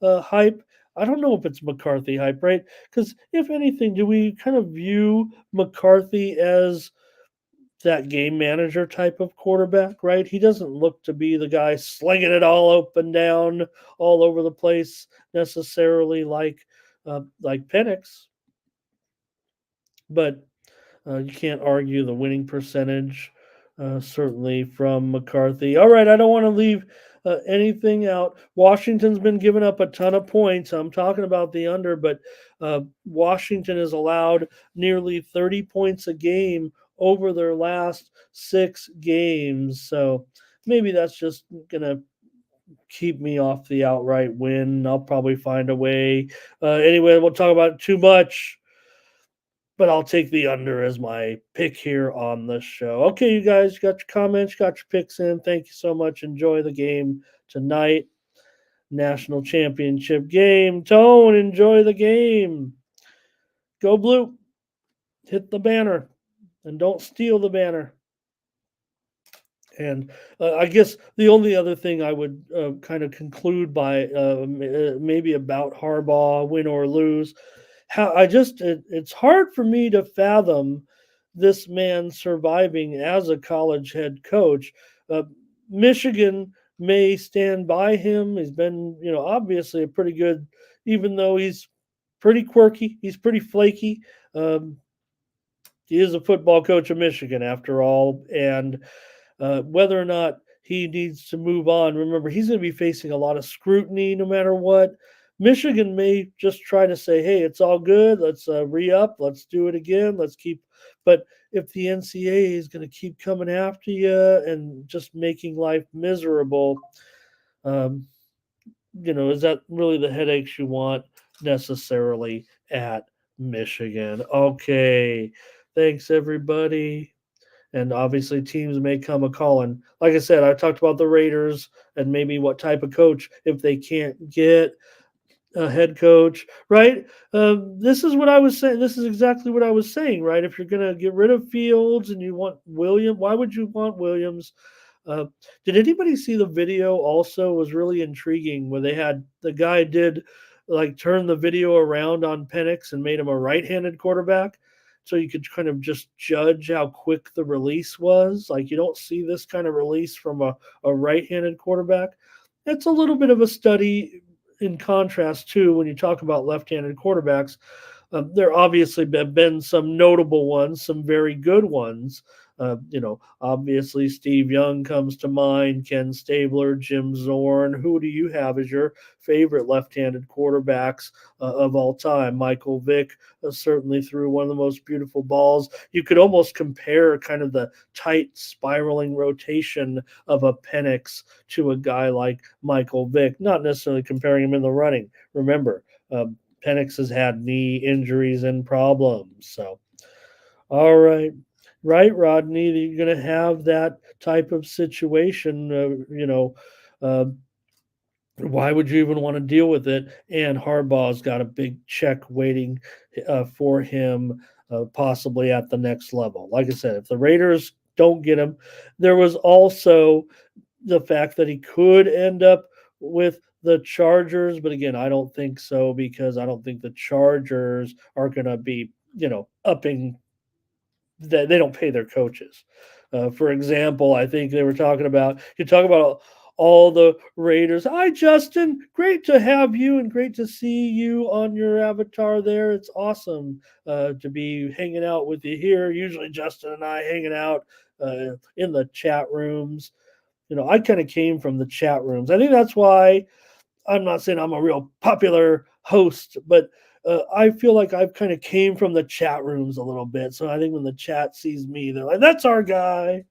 hype. I don't know if it's McCarthy hype, right? Because if anything, do we kind of view McCarthy as that game manager type of quarterback, right? He doesn't look to be the guy slinging it all up and down all over the place necessarily like Penix, but you can't argue the winning percentage, certainly from McCarthy. All right, I don't want to leave anything out. Washington's been giving up a ton of points. I'm talking about the under, but Washington has allowed nearly 30 points a game over their last 6 games. So maybe that's just going to keep me off the outright win. I'll probably find a way. Anyway, we'll talk about it too much, but I'll take the under as my pick here on the show. Okay, you guys, you got your comments, you got your picks in. Thank you so much. Enjoy the game tonight. National championship game. Tone, enjoy the game. Go blue. Hit the banner. And don't steal the banner. And I guess the only other thing I would kind of conclude by maybe about Harbaugh, win or lose, it's hard for me to fathom this man surviving as a college head coach. Michigan may stand by him. He's been, obviously a pretty good, even though he's pretty quirky, he's pretty flaky. He is a football coach of Michigan after all, and whether or not he needs to move on, remember, he's going to be facing a lot of scrutiny no matter what. Michigan may just try to say, hey, it's all good. Let's re-up. Let's do it again. Let's keep. But if the NCAA is going to keep coming after you and just making life miserable, is that really the headaches you want necessarily at Michigan? Okay. Thanks, everybody. And obviously, teams may come a calling. Like I said, I talked about the Raiders and maybe what type of coach if they can't get a head coach, right? This is what I was saying. This is exactly what I was saying, right? If you're going to get rid of Fields and you want Williams, why would you want Williams? Did anybody see the video? Also, was really intriguing where they had the guy did like turn the video around on Penix and made him a right-handed quarterback. So you could kind of just judge how quick the release was. Like you don't see this kind of release from a right-handed quarterback. It's a little bit of a study in contrast to when you talk about left-handed quarterbacks. There obviously have been some notable ones, some very good ones. Obviously Steve Young comes to mind, Ken Stabler, Jim Zorn. Who do you have as your favorite left-handed quarterbacks of all time? Michael Vick certainly threw one of the most beautiful balls. You could almost compare kind of the tight spiraling rotation of a Penix to a guy like Michael Vick, not necessarily comparing him in the running. Remember, Penix has had knee injuries and problems. So, all right. Right, Rodney, you're going to have that type of situation. Why would you even want to deal with it? And Harbaugh's got a big check waiting for him, possibly at the next level. Like I said, if the Raiders don't get him, there was also the fact that he could end up with the Chargers. But again, I don't think so because I don't think the Chargers are going to be, upping that they don't pay their coaches. For example, I think they were talking about all the Raiders. Hi, Justin. Great to have you and great to see you on your avatar there. It's awesome to be hanging out with you here. Usually, Justin and I hanging out in the chat rooms. I kind of came from the chat rooms. I think that's why I'm not saying I'm a real popular host, but I feel like I've kind of came from the chat rooms a little bit. So I think when the chat sees me, they're like, that's our guy.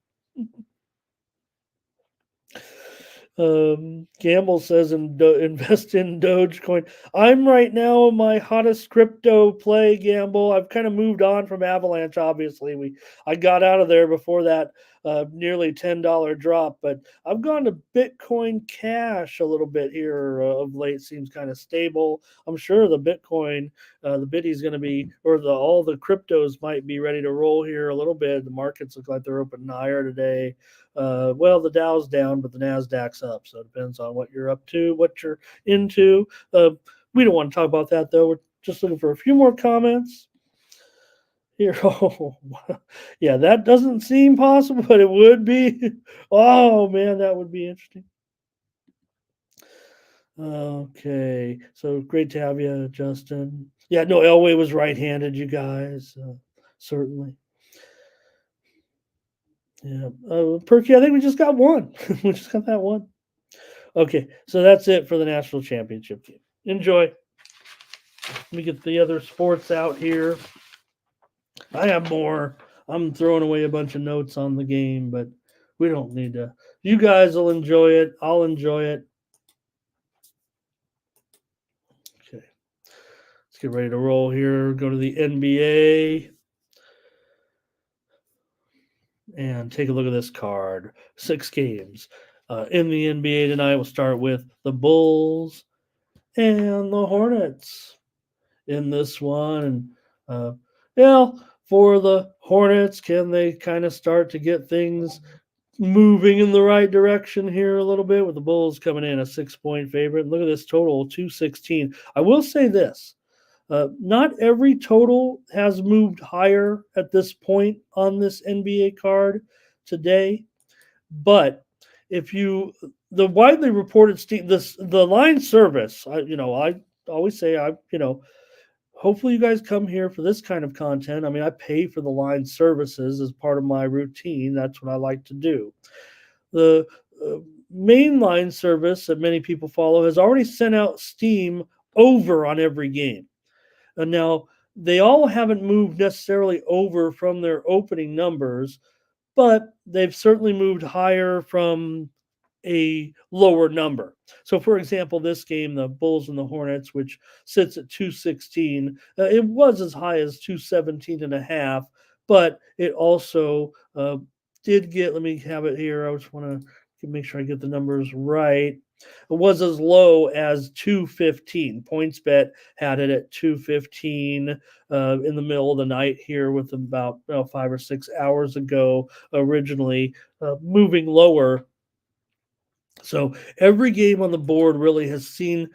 Gamble says invest in Dogecoin. I'm right now in my hottest crypto play, Gamble. I've kind of moved on from Avalanche. Obviously, I got out of there before that nearly $10 drop, but I've gone to Bitcoin Cash a little bit here of late. Seems kind of stable. I'm sure the Bitcoin, the Bitty's going to be, or all the cryptos might be ready to roll here a little bit. The markets look like they're open higher today. The Dow's down, but the Nasdaq's up. So it depends on what you're up to, what you're into. We don't want to talk about that though. We're just looking for a few more comments. here. Oh, yeah, that doesn't seem possible, but it would be. Oh man, that would be interesting. Okay, so great to have you, Justin. Yeah, no, Elway was right-handed, you guys. Certainly. Yeah. Perky, I think we just got one. We just got that one. Okay, so that's it for the national championship game. Enjoy. Let me get the other sports out here. I have more. I'm throwing away a bunch of notes on the game, but we don't need to. You guys will enjoy it. I'll enjoy it. Okay. Let's get ready to roll here. Go to the NBA and take a look at this card. 6 games. In the NBA tonight, we'll start with the Bulls and the Hornets in this one. And yeah, for the Hornets, can they kind of start to get things moving in the right direction here a little bit with the Bulls coming in a 6-point favorite? Look at this total, 216. I will say this. Not every total has moved higher at this point on this NBA card today, but if you the widely reported the line service, I always say hopefully you guys come here for this kind of content. I mean, I pay for the line services as part of my routine. That's what I like to do. The uh, main line service that many people follow has already sent out Steam over on every game. And now they all haven't moved necessarily over from their opening numbers, but they've certainly moved higher from a lower number. So, for example, this game, the Bulls and the Hornets, which sits at 216, it was as high as 217 and a half, but it also did get, let me have it here. I just want to make sure I get the numbers right. It was as low as 215. PointsBet had it at 215 in the middle of the night here with about 5 or 6 hours ago, originally moving lower. So every game on the board really has seen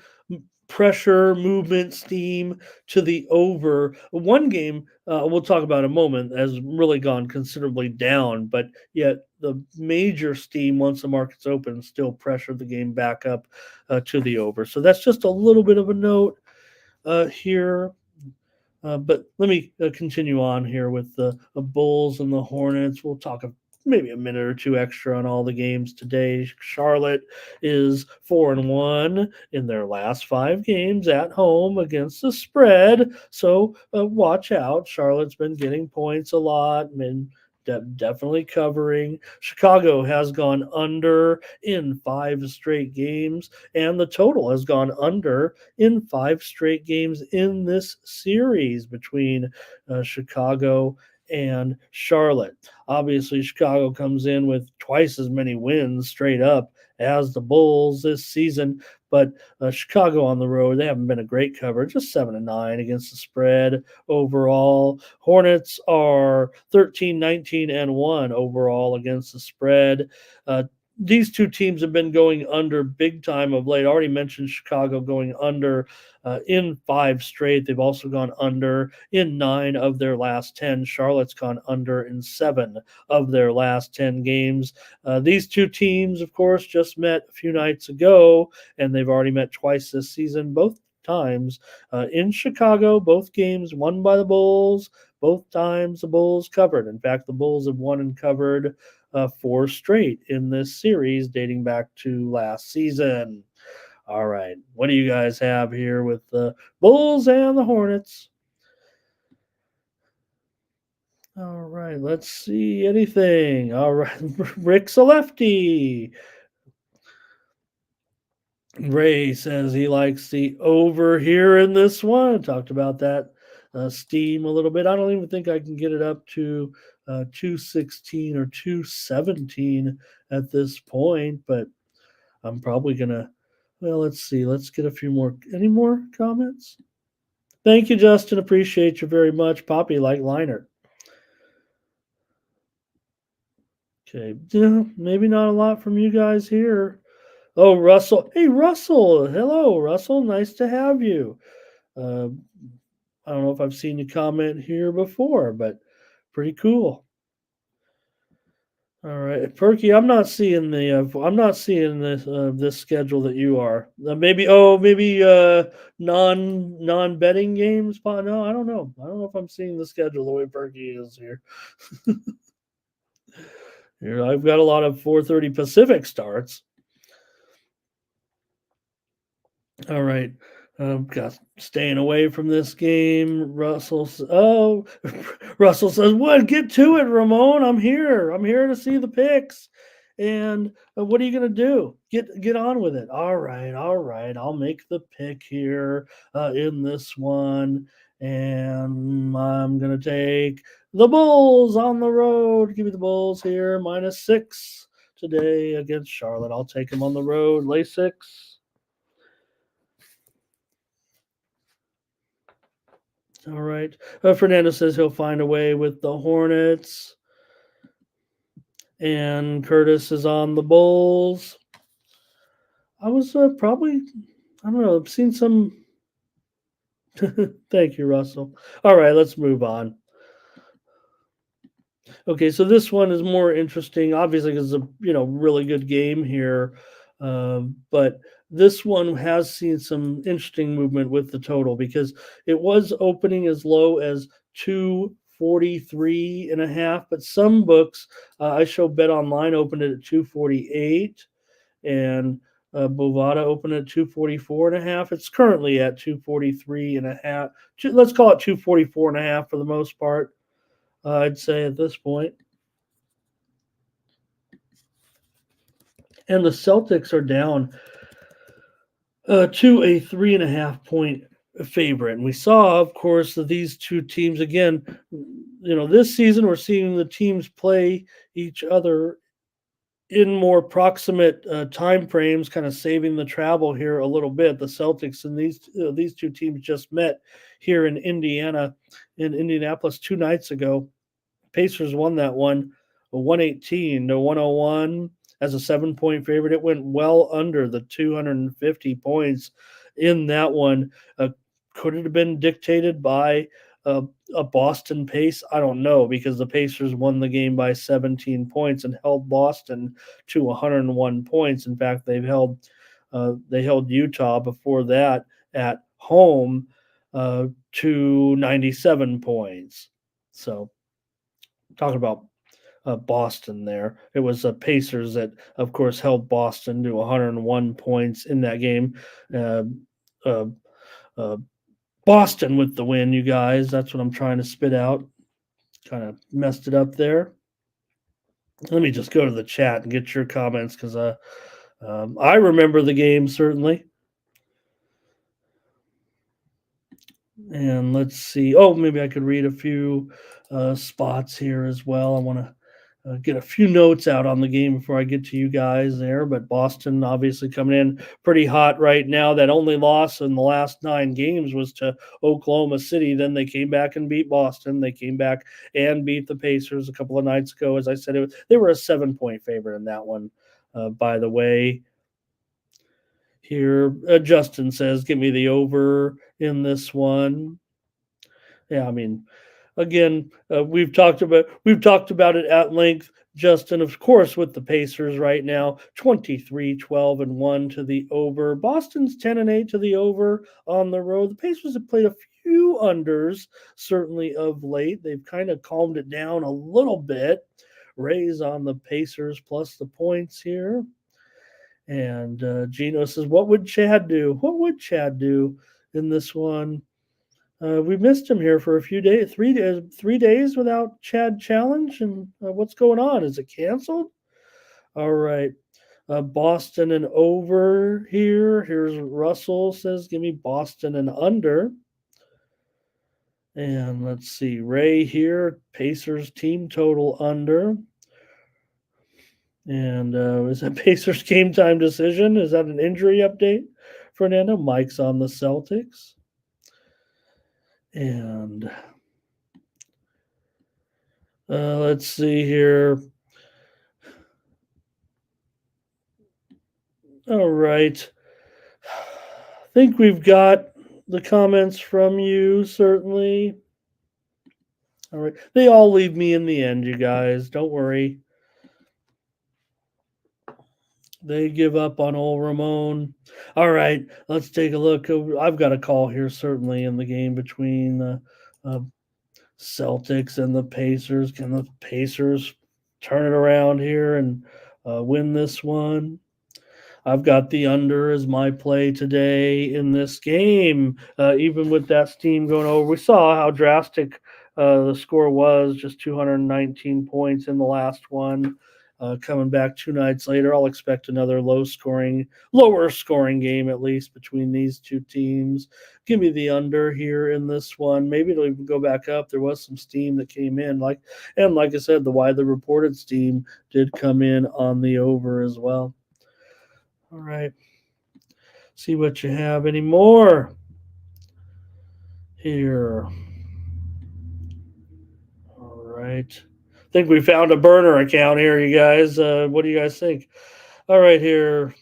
pressure, movement, steam to the over. One game we'll talk about in a moment has really gone considerably down, but yet the major steam once the market's open still pressured the game back up to the over. So that's just a little bit of a note here. But let me continue on here with the Bulls and the Hornets. We'll talk maybe a minute or two extra on all the games today. Charlotte is 4-1 in their last 5 games at home against the spread. So watch out. Charlotte's been getting points a lot and definitely covering. Chicago has gone under in 5 straight games, and the total has gone under in 5 straight games in this series between Chicago and Charlotte. Obviously, Chicago comes in with twice as many wins straight up as the Bulls this season, but Chicago on the road, they haven't been a great cover, just 7-9 against the spread overall. Hornets are 13-19-1 overall against the spread. These two teams have been going under big time of late. I already mentioned Chicago going under in 5 straight. They've also gone under in 9 of their last 10. Charlotte's gone under in 7 of their last 10 games. These two teams, of course, just met a few nights ago, and they've already met twice this season, both times in Chicago. Both games won by the Bulls. Both times the Bulls covered. In fact, the Bulls have won and covered 4 straight in this series dating back to last season. All right. What do you guys have here with the Bulls and the Hornets? All right. Let's see anything. All right. Rick's a lefty. Ray says he likes the over here in this one. Talked about that steam a little bit. I don't even think I can get it up to 216 or 217 at this point, but I'm probably going to, well, let's see. Let's get a few more. Any more comments? Thank you, Justin. Appreciate you very much. Poppy like Liner. Okay. Yeah, maybe not a lot from you guys here. Oh, Russell. Hey, Russell. Hello, Russell. Nice to have you. I don't know if I've seen you comment here before, but pretty cool. All right, Perky. I'm not seeing this schedule that you are. Maybe non betting games. But no, I don't know. I don't know if I'm seeing the schedule the way Perky is here. Here, I've got a lot of 4:30 Pacific starts. All right. Got staying away from this game. Russell says, "What? Get to it, Ramon. I'm here. I'm here to see the picks. And what are you gonna do? Get on with it. All right, all right. I'll make the pick here in this one, and I'm gonna take the Bulls on the road. Give me the Bulls here, -6 today against Charlotte. I'll take them on the road. Lay 6." All right. Fernando says he'll find a way with the Hornets. And Curtis is on the Bulls. I was probably, I don't know, I've seen some. Thank you, Russell. All right, let's move on. Okay, so this one is more interesting, obviously, because it's a really good game here. But this one has seen some interesting movement with the total because it was opening as low as 243 and a half, but some books I show Bet Online opened it at 248 and Bovada opened at 244 and a half. It's currently at 243 and a half. Let's call it 244 and a half for the most part. I'd say at this point. And the Celtics are down to a 3.5 point favorite. And we saw, of course, that these two teams, again, this season we're seeing the teams play each other in more proximate time frames, kind of saving the travel here a little bit. The Celtics and these two teams just met here in Indianapolis 2 nights ago. Pacers won that one, 118 to 101 as a 7-point favorite. It went well under the 250 points in that one. Could it have been dictated by a Boston pace? I don't know, because the Pacers won the game by 17 points and held Boston to 101 points. In fact, they held Utah before that at home to 97 points. So talking about Boston there. It was the Pacers that, of course, held Boston to 101 points in that game. Boston with the win, you guys. That's what I'm trying to spit out. Kind of messed it up there. Let me just go to the chat and get your comments because I remember the game, certainly. And let's see. Oh, maybe I could read a few spots here as well. I want to get a few notes out on the game before I get to you guys there. But Boston obviously coming in pretty hot right now. That only loss in the last 9 games was to Oklahoma City. Then they came back and beat Boston. They came back and beat the Pacers a couple of nights ago. As I said, they were a 7-point favorite in that one, by the way. Here, Justin says, "Give me the over in this one." Yeah, I mean, again, we've talked about it at length. Justin, of course, with the Pacers right now, 23-12-1 to the over. Boston's 10-8 to the over on the road. The Pacers have played a few unders, certainly of late. They've kind of calmed it down a little bit. Raise on the Pacers plus the points here. And Gino says, "What would Chad do? What would Chad do in this one?" We missed him here for a few days, 3 days without Chad Challenge. And what's going on? Is it canceled? All right. Boston and over here. Here's Russell says, "Give me Boston and under." And let's see. Ray here, Pacers team total under. And is that Pacers game time decision? Is that an injury update, Fernando? Mike's on the Celtics. And let's see here. All right. I think we've got the comments from you, certainly. All right. They all leave me in the end, you guys. Don't worry. They give up on old Ramon. All right, let's take a look. I've got a call here, certainly, in the game between the uh, Celtics and the Pacers. Can the Pacers turn it around here and win this one? I've got the under as my play today in this game. Even with that steam going over, we saw how drastic the score was, just 219 points in the last one. Coming back 2 nights later, I'll expect another lower scoring game at least between these two teams. Give me the under here in this one. Maybe it'll even go back up. There was some steam that came in, like I said, the widely reported steam did come in on the over as well. All right. See what you have any more here. All right. Think we found a burner account here, you guys. What do you guys think? All right, here.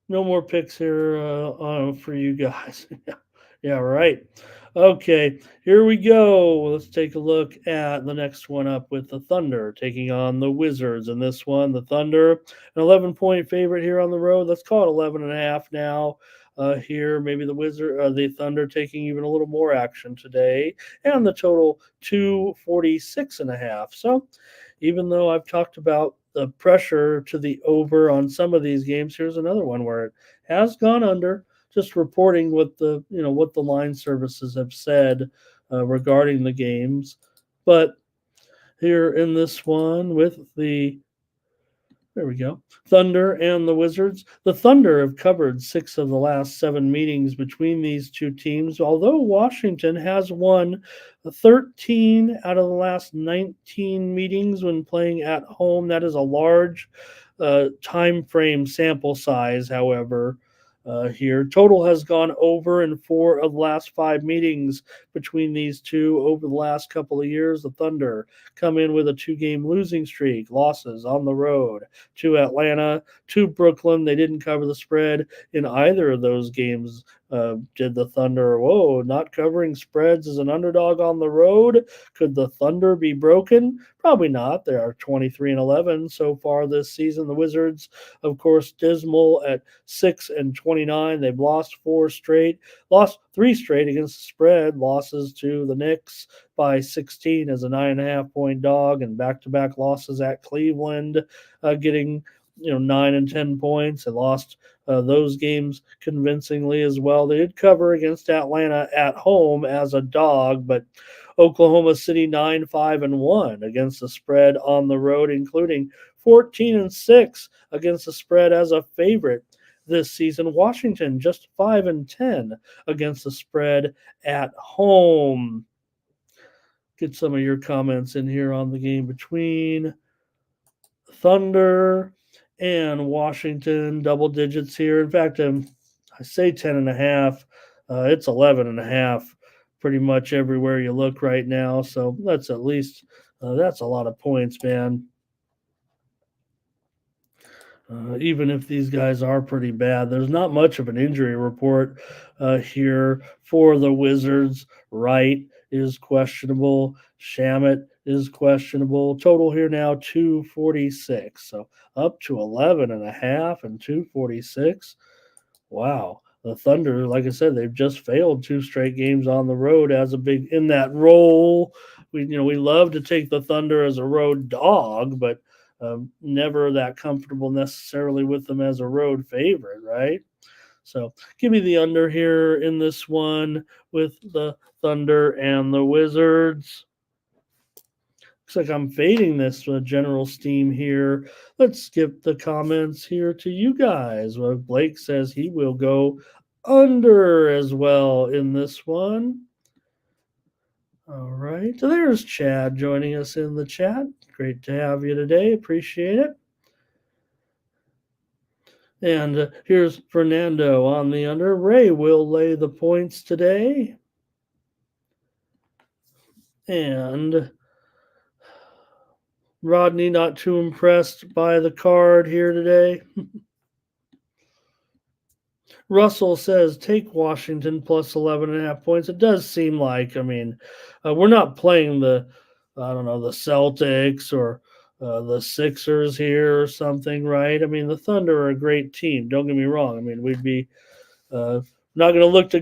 No more picks here for you guys. Yeah, right. Okay, here we go. Let's take a look at the next one up with the Thunder taking on the Wizards. And this one, the Thunder, an 11-point favorite here on the road. Let's call it 11.5 now. Here, maybe the Thunder taking even a little more action today, and the total 246.5. So, even though I've talked about the pressure to the over on some of these games, here's another one where it has gone under. Just reporting what the line services have said regarding the games. But here in this one with there we go, Thunder and the Wizards. The Thunder have covered 6 of the last 7 meetings between these two teams, although Washington has won 13 out of the last 19 meetings when playing at home. That is a large time frame sample size, however. Here, total has gone over in 4 of the last 5 meetings between these two over the last couple of years. The Thunder come in with a 2-game losing streak, losses on the road to Atlanta, to Brooklyn. They didn't cover the spread in either of those games. Did the Thunder? Whoa, not covering spreads as an underdog on the road. Could the Thunder be broken? Probably not. They are 23-11 so far this season. The Wizards, of course, dismal at 6-29. They've lost 4 straight, lost 3 straight against the spread. Losses to the Knicks by 16 as a 9.5-point dog, and back-to-back losses at Cleveland, getting 9 and 10 points. They lost those games convincingly as well. They did cover against Atlanta at home as a dog, but Oklahoma City 9-5-1 against the spread on the road, including 14-6 against the spread as a favorite this season. Washington just 5-10 against the spread at home. Get some of your comments in here on the game between Thunder and Washington, double digits here. In fact, I say 10.5. It's 11.5 pretty much everywhere you look right now. So that's at least that's a lot of points, man. Even if these guys are pretty bad, there's not much of an injury report here for the Wizards. Wright is questionable. Shamet is questionable. Total here now 246. So up to 11.5 and 246. Wow. The Thunder, like I said, they've just failed 2 straight games on the road as a big in that role. We love to take the Thunder as a road dog, but never that comfortable necessarily with them as a road favorite, right? So give me the under here in this one with the Thunder and the Wizards. Looks like I'm fading this general steam here. Let's skip the comments here to you guys. Well, Blake says he will go under as well in this one. All right. So there's Chad joining us in the chat. Great to have you today. Appreciate it. And here's Fernando on the under. Ray will lay the points today. And Rodney not too impressed by the card here today. Russell says take Washington plus 11.5 points. It does seem like, I mean, we're not playing I don't know, the Celtics or the Sixers here or something, right? I mean, the Thunder are a great team. Don't get me wrong. I mean, we'd be uh, not going to look a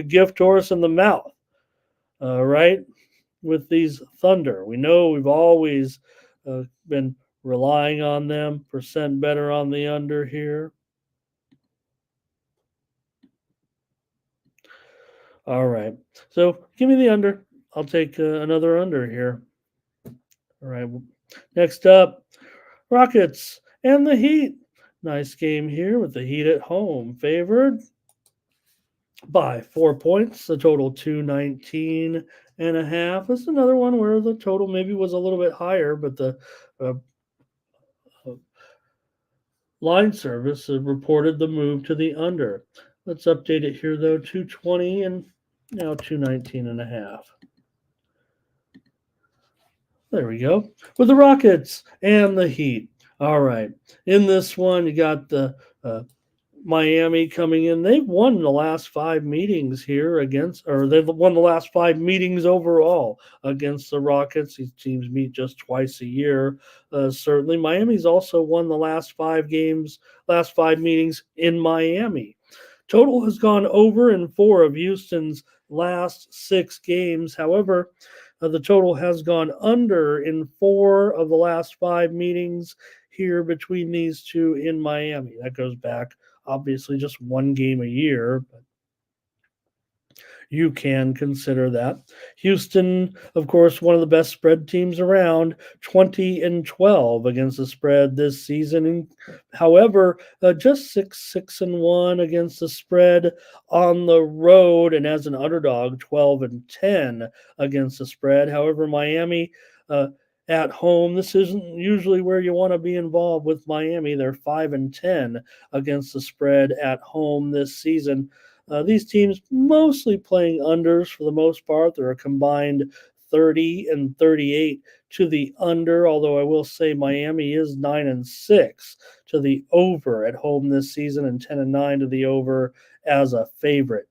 gift horse in the mouth, right? With these Thunder, we know we've always been relying on them. Percent better on the under here. All right. So give me the under. I'll take another under here. All right. Next up, Rockets and the Heat. Nice game here with the Heat at home. Favored by 4 points. The total 219.5. This is another one where the total maybe was a little bit higher, but the uh, line service reported the move to the under. Let's update it here though. 220 and now 219.5. There we go. With the Rockets and the Heat. All right. In this one, you got the Miami coming in. They've won the last 5 meetings here they've won the last 5 meetings overall against the Rockets. These teams meet just twice a year. Certainly, Miami's also won the last 5 meetings in Miami. Total has gone over in 4 of Houston's last 6 games. However, the total has gone under in 4 of the last 5 meetings here between these two in Miami. That goes back, obviously, just 1 game a year, but you can consider that. Houston, of course, one of the best spread teams around, 20-12 against the spread this season. However, just 6-1 against the spread on the road, and as an underdog, 12-10 against the spread. However, Miami at home, this isn't usually where you want to be involved with Miami. They're 5-10 against the spread at home this season. These teams mostly playing unders for the most part. They're a combined 30-38 to the under, although I will say Miami is 9-6 to the over at home this season and 10-9 to the over as a favorite.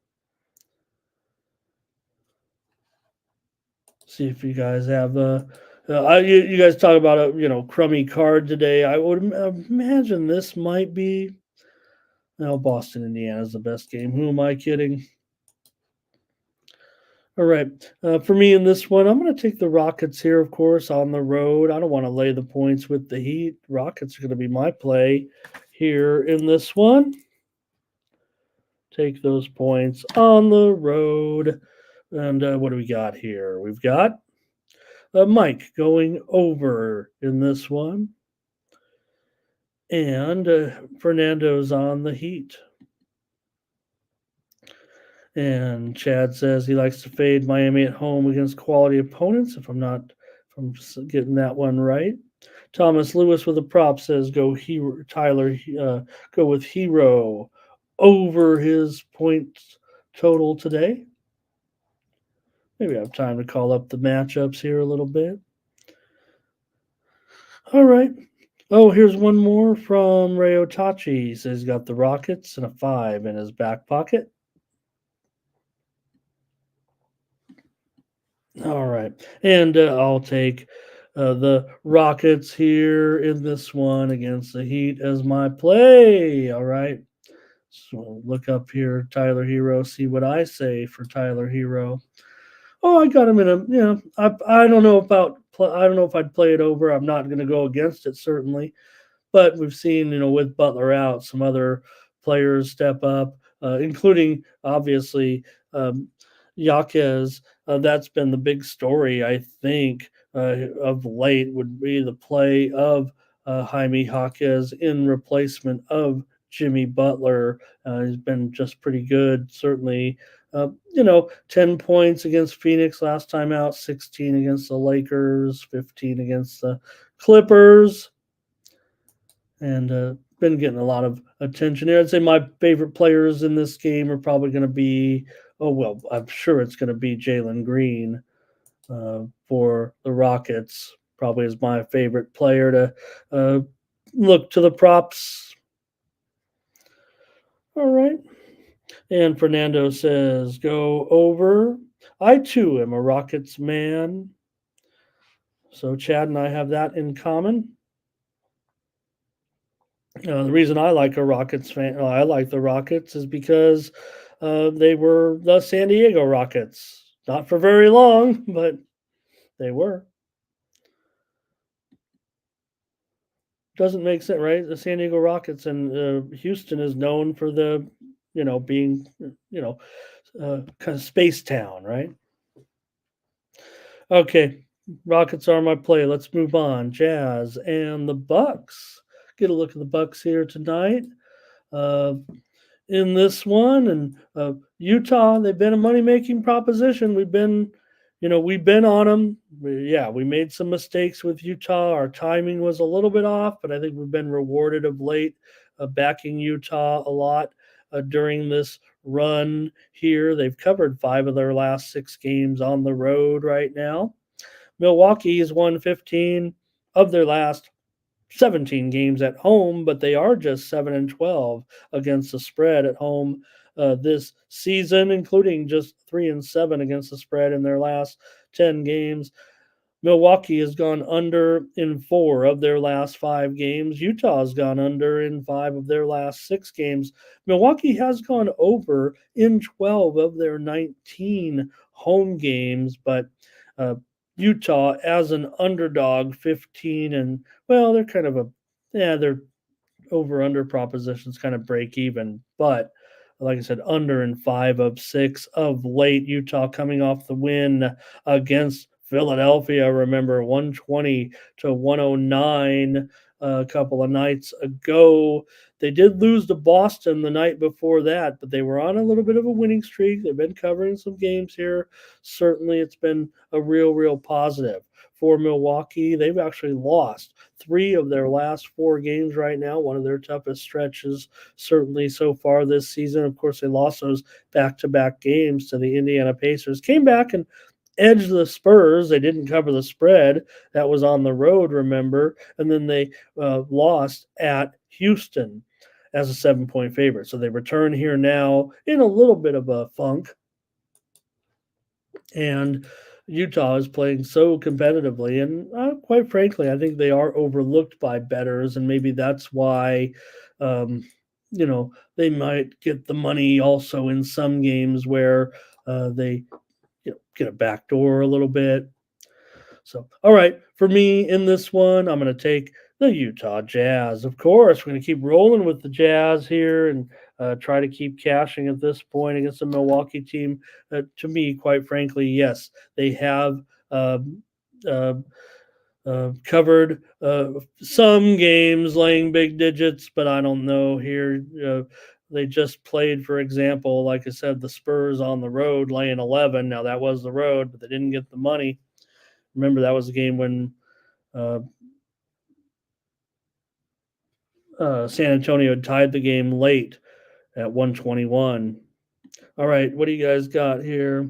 See if you guys have you guys talk about a crummy card today. I would imagine this might be. No, Boston, Indiana is the best game. Who am I kidding? All right. For me in this one, I'm going to take the Rockets here, of course, on the road. I don't want to lay the points with the Heat. Rockets are going to be my play here in this one. Take those points on the road. And what do we got here? We've got Mike going over in this one. And Fernando's on the Heat. And Chad says he likes to fade Miami at home against quality opponents. If I'm getting that one right. Thomas Lewis with a prop says go with Hero over his points total today. Maybe I have time to call up the matchups here a little bit. All right. Oh, here's one more from Ray Otachi. He says he's got the Rockets and a 5 in his back pocket. All right. And I'll take the Rockets here in this one against the Heat as my play. All right. So look up here, Tyler Hero, see what I say for Tyler Hero. Oh, I got him in I don't know if I'd play it over. I'm not going to go against it, certainly. But we've seen, with Butler out, some other players step up, including, obviously, Jaquez. That's been the big story, I think, of late would be the play of Jaime Jaquez in replacement of Jimmy Butler. He's been just pretty good, certainly. 10 points against Phoenix last time out, 16 against the Lakers, 15 against the Clippers, and been getting a lot of attention here. I'd say my favorite players in this game are probably going to be, I'm sure it's going to be Jalen Green for the Rockets. Probably is my favorite player to look to the props. All right. And Fernando says, go over. I too am a Rockets man. So Chad and I have that in common. The reason I like a Rockets fan, I like the Rockets, is because they were the San Diego Rockets. Not for very long, but they were. Doesn't make sense, right? The San Diego Rockets and Houston is known for the, being, kind of space town, right? Okay, Rockets are my play. Let's move on. Jazz and the Bucks. Get a look at the Bucks here tonight. Uh, in this one, and Utah, they've been a money making proposition. We've been on them. We made some mistakes with Utah. Our timing was a little bit off, but I think we've been rewarded of late, backing Utah a lot during this run here. They've covered 5 of their last 6 games on the road right now. Milwaukee has won 15 of their last 17 games at home, but they are just 7-12 against the spread at home this season, including just 3-7 against the spread in their last 10 games. Milwaukee has gone under in 4 of their last 5 games. Utah has gone under in 5 of their last 6 games. Milwaukee has gone over in 12 of their 19 home games, but uh, Utah as an underdog, 15, and well, they're kind of they're over under propositions kind of break even, but like I said, under in 5 of 6 of late. Utah coming off the win against Philadelphia. Remember, 120-109 a couple of nights ago. They did lose to Boston the night before that, but they were on a little bit of a winning streak. They've been covering some games here. Certainly, it's been a real positive for Milwaukee. They've actually lost 3 of their last 4 games right now, one of their toughest stretches, certainly so far this season. Of course, they lost those back-to-back games to the Indiana Pacers. Came back and edged the Spurs. They didn't cover the spread. That was on the road, remember. And then they lost at Houston as a 7-point favorite. So they return here now in a little bit of a funk. And Utah is playing so competitively, and quite frankly, I think they are overlooked by bettors, and maybe that's why, um, they might get the money also in some games where they get a backdoor a little bit. So, all right, for me in this one, I'm going to take the Utah Jazz. Of course, we're going to keep rolling with the Jazz here and try to keep cashing at this point against the Milwaukee team. To me, quite frankly, yes, they have uh, covered some games laying big digits, but I don't know here. They just played, for example, like I said, the Spurs on the road laying 11. Now, that was the road, but they didn't get the money. Remember, that was the game when San Antonio tied the game late at 121. All right, what do you guys got here?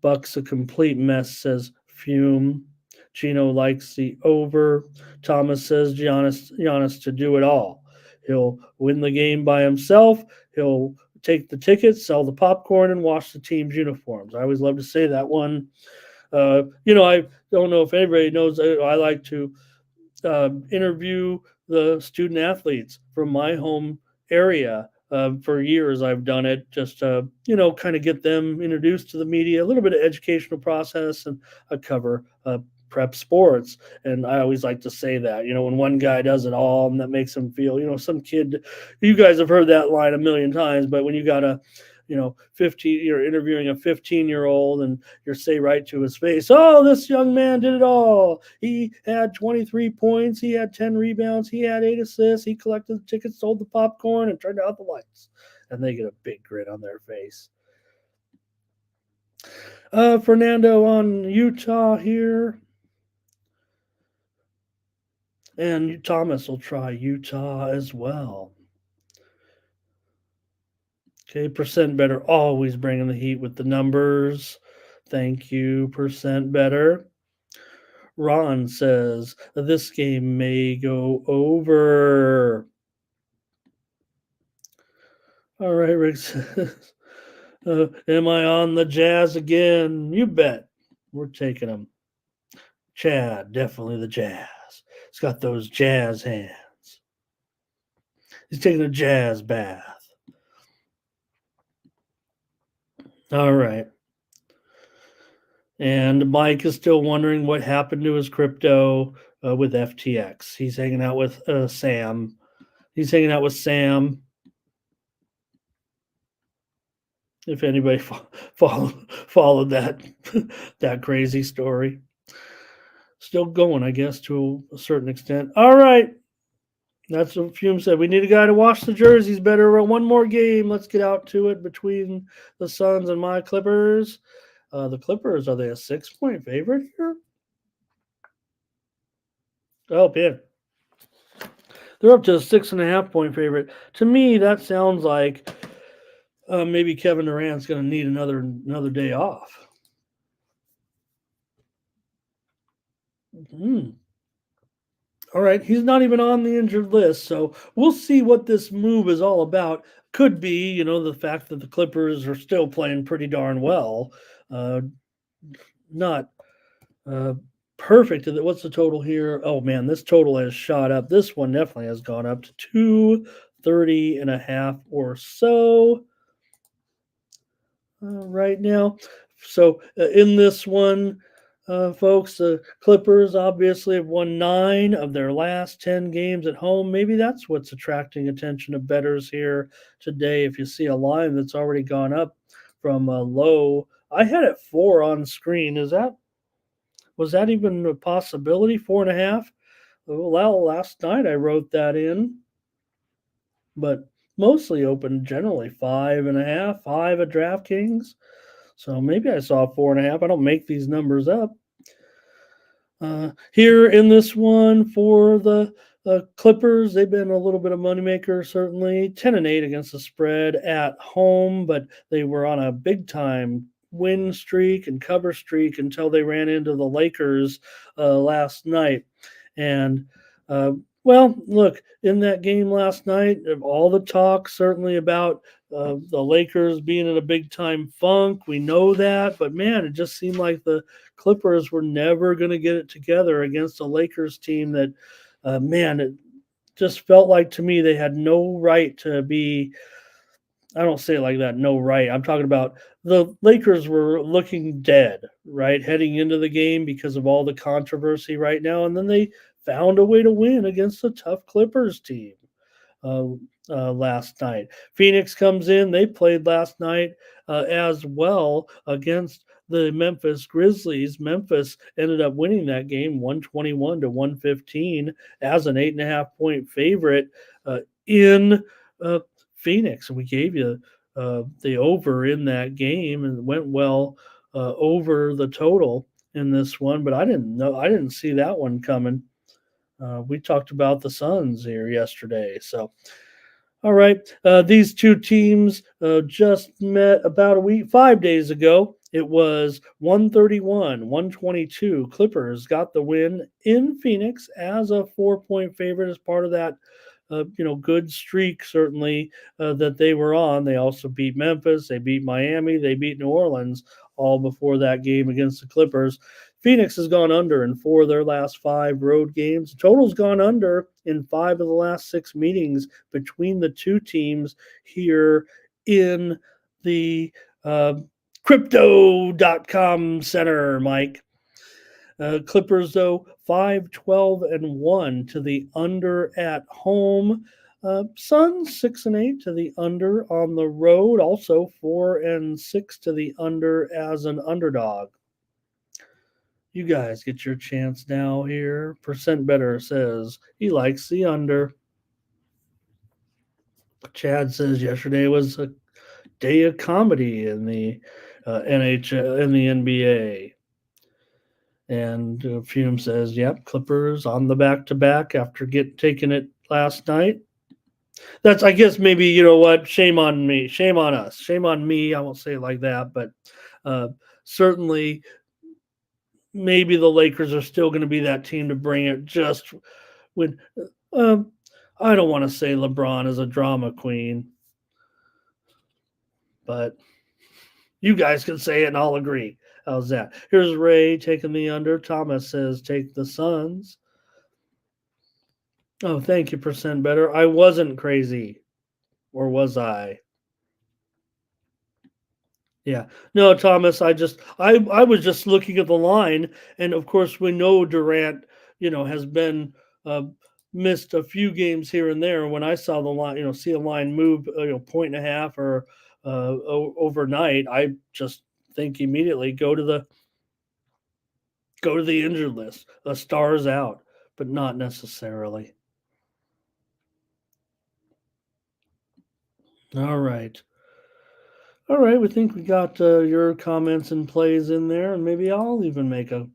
Bucks a complete mess, says Fume. Chino likes the over. Thomas says Giannis to do it all. He'll win the game by himself. He'll take the tickets, sell the popcorn, and wash the team's uniforms. I always love to say that one. I don't know if anybody knows. I like to interview the student athletes from my home area. For years, I've done it just to, kind of get them introduced to the media, a little bit of educational process, and I cover prep sports. And I always like to say that, when one guy does it all, and that makes them feel, some kid, you guys have heard that line a million times, but when you got a 15, you're interviewing a 15-year-old and you're say right to his face, oh, this young man did it all. He had 23 points. He had 10 rebounds. He had 8 assists. He collected the tickets, sold the popcorn, and turned out the lights. And they get a big grin on their face. Fernando on Utah here. And Thomas will try Utah as well. Okay, percent better, always bringing the heat with the numbers. Thank you, percent better. Ron says this game may go over. All right, Rick says, am I on the Jazz again? You bet. We're taking them. Chad, definitely the Jazz. He's got those jazz hands. He's taking a jazz bath. All right. And Mike is still wondering what happened to his crypto with FTX. He's hanging out with Sam. He's hanging out with Sam. If anybody followed that that crazy story, still going, I guess, to a certain extent. All right, that's what Fume said. We need a guy to wash the jerseys better. One more game. Let's get out to it between the Suns and my Clippers. The Clippers, are they a 6-point favorite here? Oh, man. They're up to a 6.5-point favorite. To me, that sounds like maybe Kevin Durant's going to need another day off. All right, he's not even on the injured list, so we'll see what this move is all about. Could be, the fact that the Clippers are still playing pretty darn well. Not perfect. What's the total here? Oh man, this total has shot up. This one definitely has gone up to 230.5 or so right now. So in this one, folks, the Clippers obviously have won 9 of their last 10 games at home. Maybe that's what's attracting attention of bettors here today. If you see a line that's already gone up from a low, I had it 4 on screen. Was that even a possibility? 4.5? Well, last night I wrote that in, but mostly open generally 5.5, 5 at DraftKings. So maybe I saw 4.5. I don't make these numbers up. Here in this one for the Clippers, they've been a little bit of moneymaker, certainly. 10-8 against the spread at home, but they were on a big time win streak and cover streak until they ran into the Lakers last night. And well, look, in that game last night, all the talk certainly about the Lakers being in a big time funk. We know that, but man, it just seemed like the Clippers were never going to get it together against a Lakers team that, man, it just felt like to me they had no right to be. I don't say it like that, no right. I'm talking about the Lakers were looking dead, right, heading into the game because of all the controversy right now. And then they found a way to win against a tough Clippers team last night. Phoenix comes in. They played last night as well against the Memphis Grizzlies. Memphis ended up winning that game 121-115 as an 8.5-point favorite in Phoenix. We gave you the over in that game and went well over the total in this one, but I didn't see that one coming. We talked about the Suns here yesterday. So, all right, these two teams just met about 5 days ago. It was 131-122. Clippers got the win in Phoenix as a 4-point favorite as part of that good streak, certainly, that they were on. They also beat Memphis. They beat Miami. They beat New Orleans all before that game against the Clippers. Phoenix has gone under in 4 of their last 5 road games. Total's gone under in 5 of the last 6 meetings between the two teams here in the Crypto.com Center, Mike. Clippers, though, 5-12-1 to the under at home. Suns 6-8 to the under on the road. Also 4-6 to the under as an underdog. You guys get your chance now here. Percent Better says he likes the under. Chad says yesterday was a day of comedy in the NHL, in the NBA. And Fume says, yep, Clippers on the back-to-back after taking it last night. That's, I guess, maybe, you know what, shame on me, shame on us, shame on me. I won't say it like that, but certainly maybe the Lakers are still going to be that team to bring it just when I don't want to say LeBron is a drama queen. but you guys can say it and I'll agree. How's that? Here's Ray taking the under. Thomas says take the Suns. Oh, thank you, percent better. I wasn't crazy. Or was I? Yeah. No, Thomas, I was just looking at the line, and of course we know Durant, has been uh, missed a few games here and there. When I saw the line, see a line move, point and a half or overnight, I just think immediately go to the injured list. The star's out, but not necessarily. All right. All right, we think we got your comments and plays in there, and maybe I'll even make a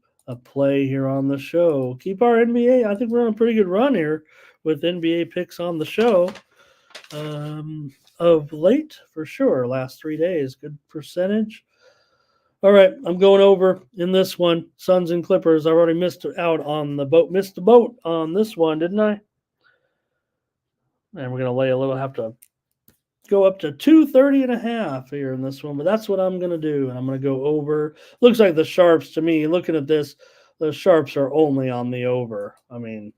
play here on the show. Keep our NBA. I think we're on a pretty good run here with NBA picks on the show of late, for sure. Last 3 days, good percentage. All right, I'm going over in this one. Suns and Clippers. I already missed out on the boat. Missed the boat on this one, didn't I? And we're going to lay a little, have to go up to 230.5 here in this one, but that's what I'm going to do. And I'm going to go over. Looks like the Sharps to me, looking at this, the Sharps are only on the over. I mean,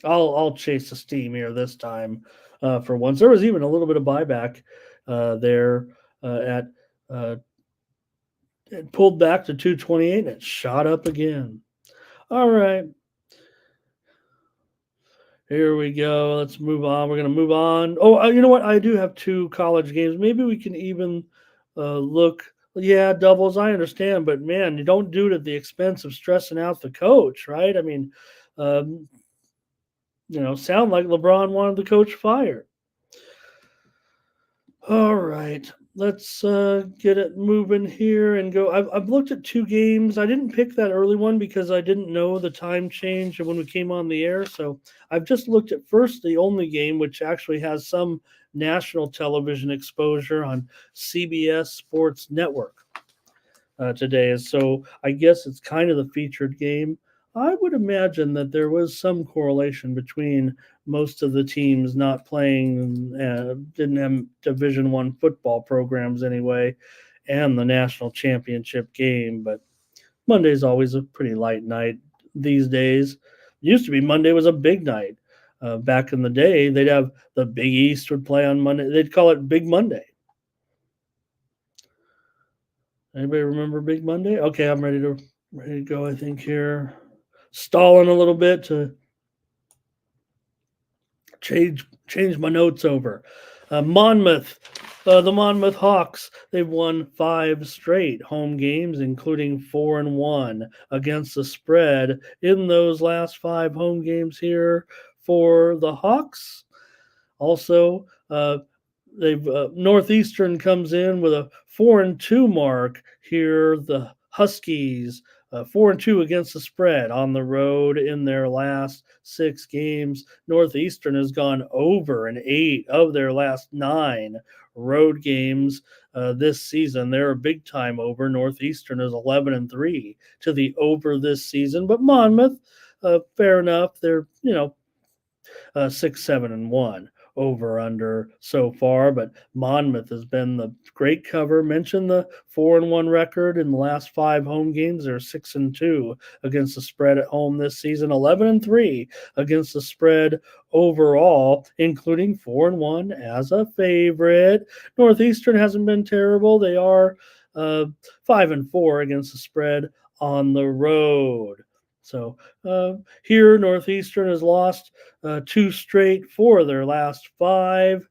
I'll chase the steam here this time for once. There was even a little bit of buyback there at it pulled back to 228 and it shot up again. All right. Here we go. Let's move on. We're going to move on. Oh, you know what? I do have 2 college games. Maybe we can even look. Yeah, doubles. I understand, but man, you don't do it at the expense of stressing out the coach, right? I mean, sound like LeBron wanted the coach fired. All right, let's get it moving here and go. I've looked at 2 games. I didn't pick that early one because I didn't know the time change when we came on the air. So I've just looked at first the only game, which actually has some national television exposure on CBS Sports Network today. So I guess it's kind of the featured game. I would imagine that there was some correlation between most of the teams not playing, didn't have Division One football programs anyway, and the national championship game. But Monday's always a pretty light night these days. It used to be Monday was a big night. Back in the day, they'd have the Big East would play on Monday. They'd call it Big Monday. Anybody remember Big Monday? Okay, I'm ready to go. I think here, stalling a little bit to change my notes over. Monmouth, the Monmouth Hawks. They've won 5 straight home games, including 4-1 against the spread in those last 5 home games here for the Hawks. Also, they've Northeastern comes in with a 4-2 mark here. The Huskies 4-2 against the spread on the road in their last 6 games. Northeastern has gone over in 8 of their last 9 road games this season. They're a big time over. Northeastern is 11-3 to the over this season, but Monmouth, fair enough. They're 6-7-1 over under so far, but Monmouth has been the great cover. Mentioned the 4-1 record in the last 5 home games. They're 6-2 against the spread at home this season, 11-3 against the spread overall, including 4-1 as a favorite. Northeastern hasn't been terrible. They are 5-4 against the spread on the road. So here, Northeastern has lost 2 straight for their last 5.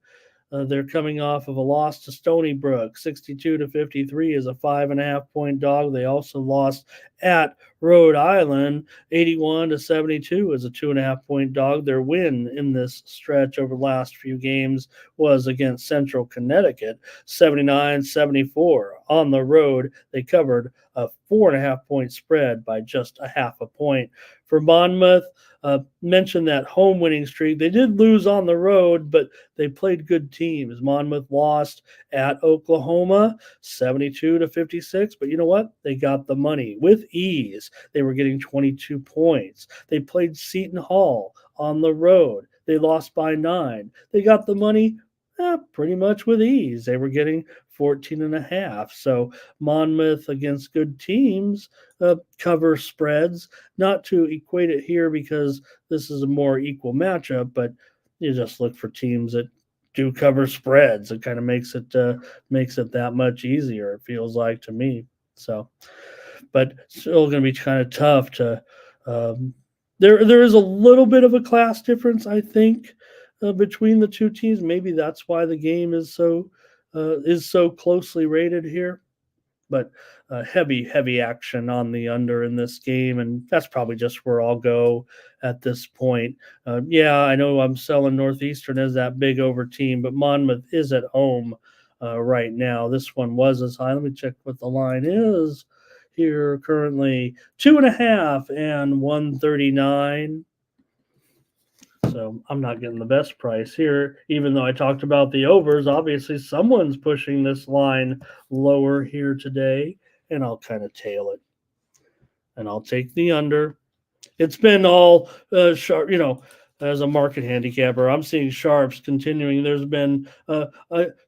They're coming off of a loss to Stony Brook, 62-53 is a 5.5-point dog. They also lost at Rhode Island, 81-72 is a 2.5-point dog. Their win in this stretch over the last few games was against Central Connecticut, 79-74 on the road. They covered a 4.5-point spread by just a 0.5 point. For Monmouth, mentioned that home winning streak. They did lose on the road, but they played good teams. Monmouth lost at Oklahoma, 72-56. But you know what? They got the money with ease. They were getting 22 points. They played Seton Hall on the road. They lost by 9. They got the money Pretty much with ease. They were getting 14.5. So Monmouth against good teams cover spreads. Not to equate it here because this is a more equal matchup, but you just look for teams that do cover spreads. It kind of makes it that much easier. It feels like to me. So, but still going to be kind of tough to. Um, there is a little bit of a class difference, I think, between the two teams. Maybe that's why the game is so closely rated here. But heavy action on the under in this game, and that's probably just where I'll go at this point. Yeah, I know I'm selling Northeastern as that big over team, but Monmouth is at home right now. This one was as high. Let me check what the line is here currently 2.5 and 139. So I'm not getting the best price here, even though I talked about the overs. Obviously, someone's pushing this line lower here today, and I'll kind of tail it. And I'll take the under. It's been all sharp, as a market handicapper. I'm seeing sharps continuing. There's been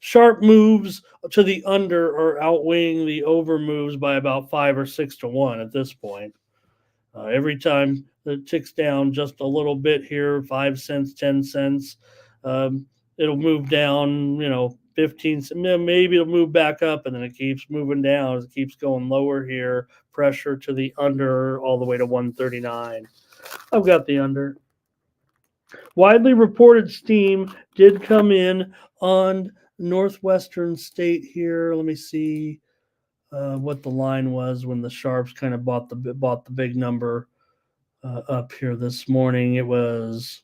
sharp moves to the under or outweighing the over moves by about 5 or 6 to 1 at this point. Every time it ticks down just a little bit here, 5 cents, 10 cents, it'll move down, 15 cents. Maybe it'll move back up and then it keeps moving down. It keeps going lower here. Pressure to the under all the way to 139. I've got the under. Widely reported steam did come in on Northwestern State here. Let me see what the line was when the Sharps kind of bought the big number up here this morning. It was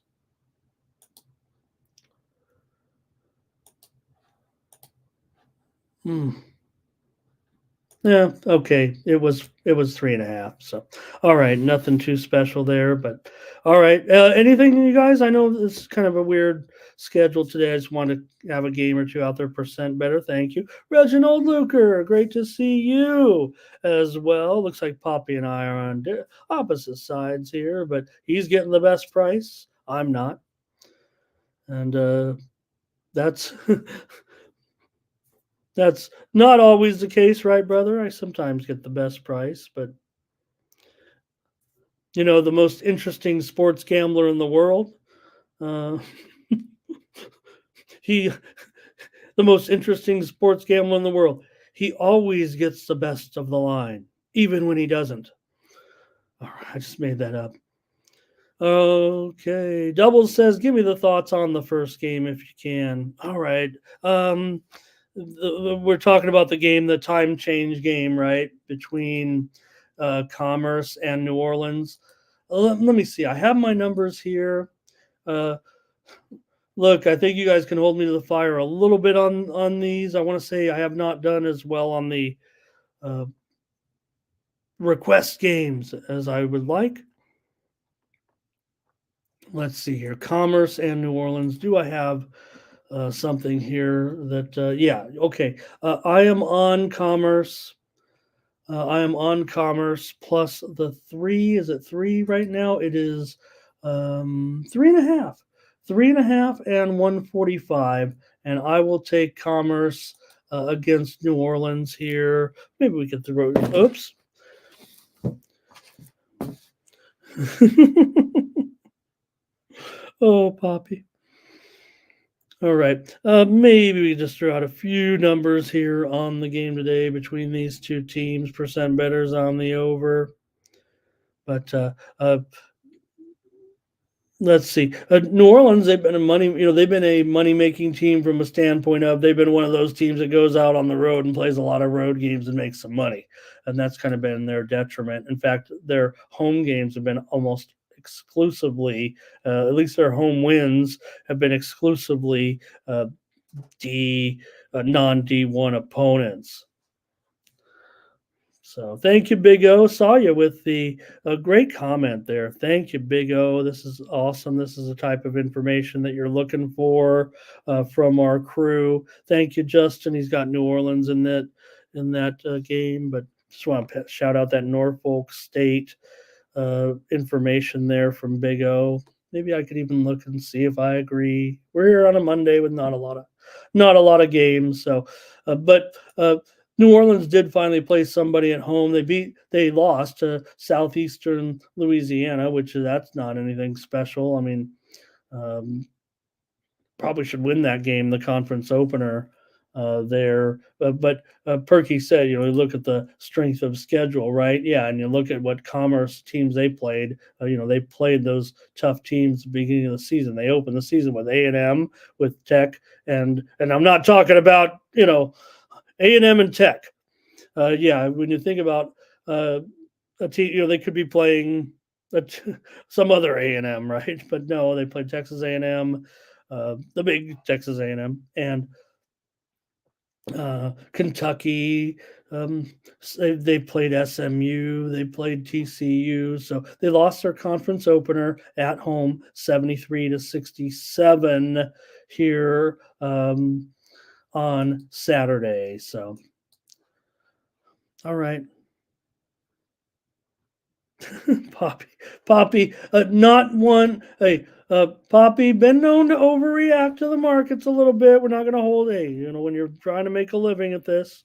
yeah, okay. It was 3.5. So, all right, nothing too special there. But all right, anything you guys? I know this is kind of a weird schedule today. I just want to have a game or two out there. Percent better. Thank you, Reginald Luker. Great to see you as well. Looks like Poppy and I are on opposite sides here, but he's getting the best price. I'm not, and that's. That's not always the case, right, brother? I sometimes get the best price, but the most interesting sports gambler in the world, uh, he, the most interesting sports gambler in the world, he always gets the best of the line, even when he doesn't. All right, I just made that up. Okay, Doubles says, give me the thoughts on the first game if you can. All right. We're talking about the time change game, right, between Commerce and New Orleans. Let me see. I have my numbers here. Look, I think you guys can hold me to the fire a little bit on these. I want to say I have not done as well on the request games as I would like. Let's see here. Commerce and New Orleans. Do I have something here that yeah, okay. I am on Commerce. I am on Commerce plus the 3. Is it 3 right now? It is 3.5. 3.5 and 145. And I will take Commerce against New Orleans here. Maybe we could throw. Oops. Oh, Poppy. All right. Maybe we just throw out a few numbers here on the game today between these two teams. Percent bettors on the over. But let's see. New Orleans, they've been a money-making team from a standpoint of they've been one of those teams that goes out on the road and plays a lot of road games and makes some money. And that's kind of been their detriment. In fact, their home games have been almost exclusively, at least their home wins have been exclusively non D1 opponents. So thank you, Big O. Saw you with the great comment there. Thank you, Big O. This is awesome. This is the type of information that you're looking for from our crew. Thank you, Justin. He's got New Orleans in that game, but just want to shout out that Norfolk State information there from Big O. Maybe I could even look and see if I agree. We're here on a Monday with not a lot of not a lot of games. So, but New Orleans did finally play somebody at home. They lost to Southeastern Louisiana, which that's not anything special. I mean, um, probably should win that game, the conference opener there. But Perky said, you look at the strength of schedule, right? Yeah, and you look at what Commerce teams they played. They played those tough teams at the beginning of the season. They opened the season with A&M, with Tech, and I'm not talking about A&M and Tech. Yeah, when you think about a team, they could be playing some other A&M, right? But no, they played Texas A&M, the big Texas A&M, and Kentucky. They played SMU, they played TCU, so they lost their conference opener at home, 73-67 here on Saturday. So, all right. Poppy, not one. Hey, Poppy, been known to overreact to the markets a little bit. We're not going to hold when you're trying to make a living at this,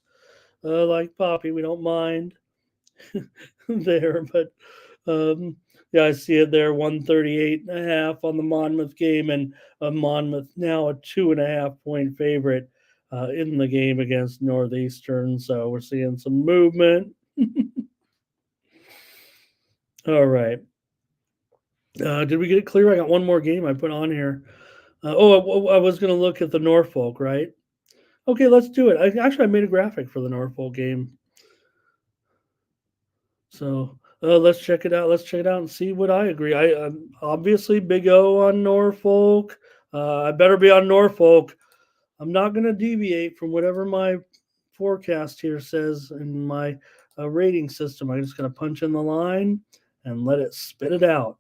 like Poppy, we don't mind there. But yeah, I see it there, 138.5 on the Monmouth game, and Monmouth now a 2.5-point favorite in the game against Northeastern. So we're seeing some movement. All right. Did we get it clear? I got one more game I put on here. I was going to look at the Norfolk, right? Okay, let's do it. I made a graphic for the Norfolk game. So let's check it out. Let's check it out and see what I agree. I'm obviously Big O on Norfolk. I better be on Norfolk. I'm not going to deviate from whatever my forecast here says in my rating system. I'm just going to punch in the line and let it spit it out.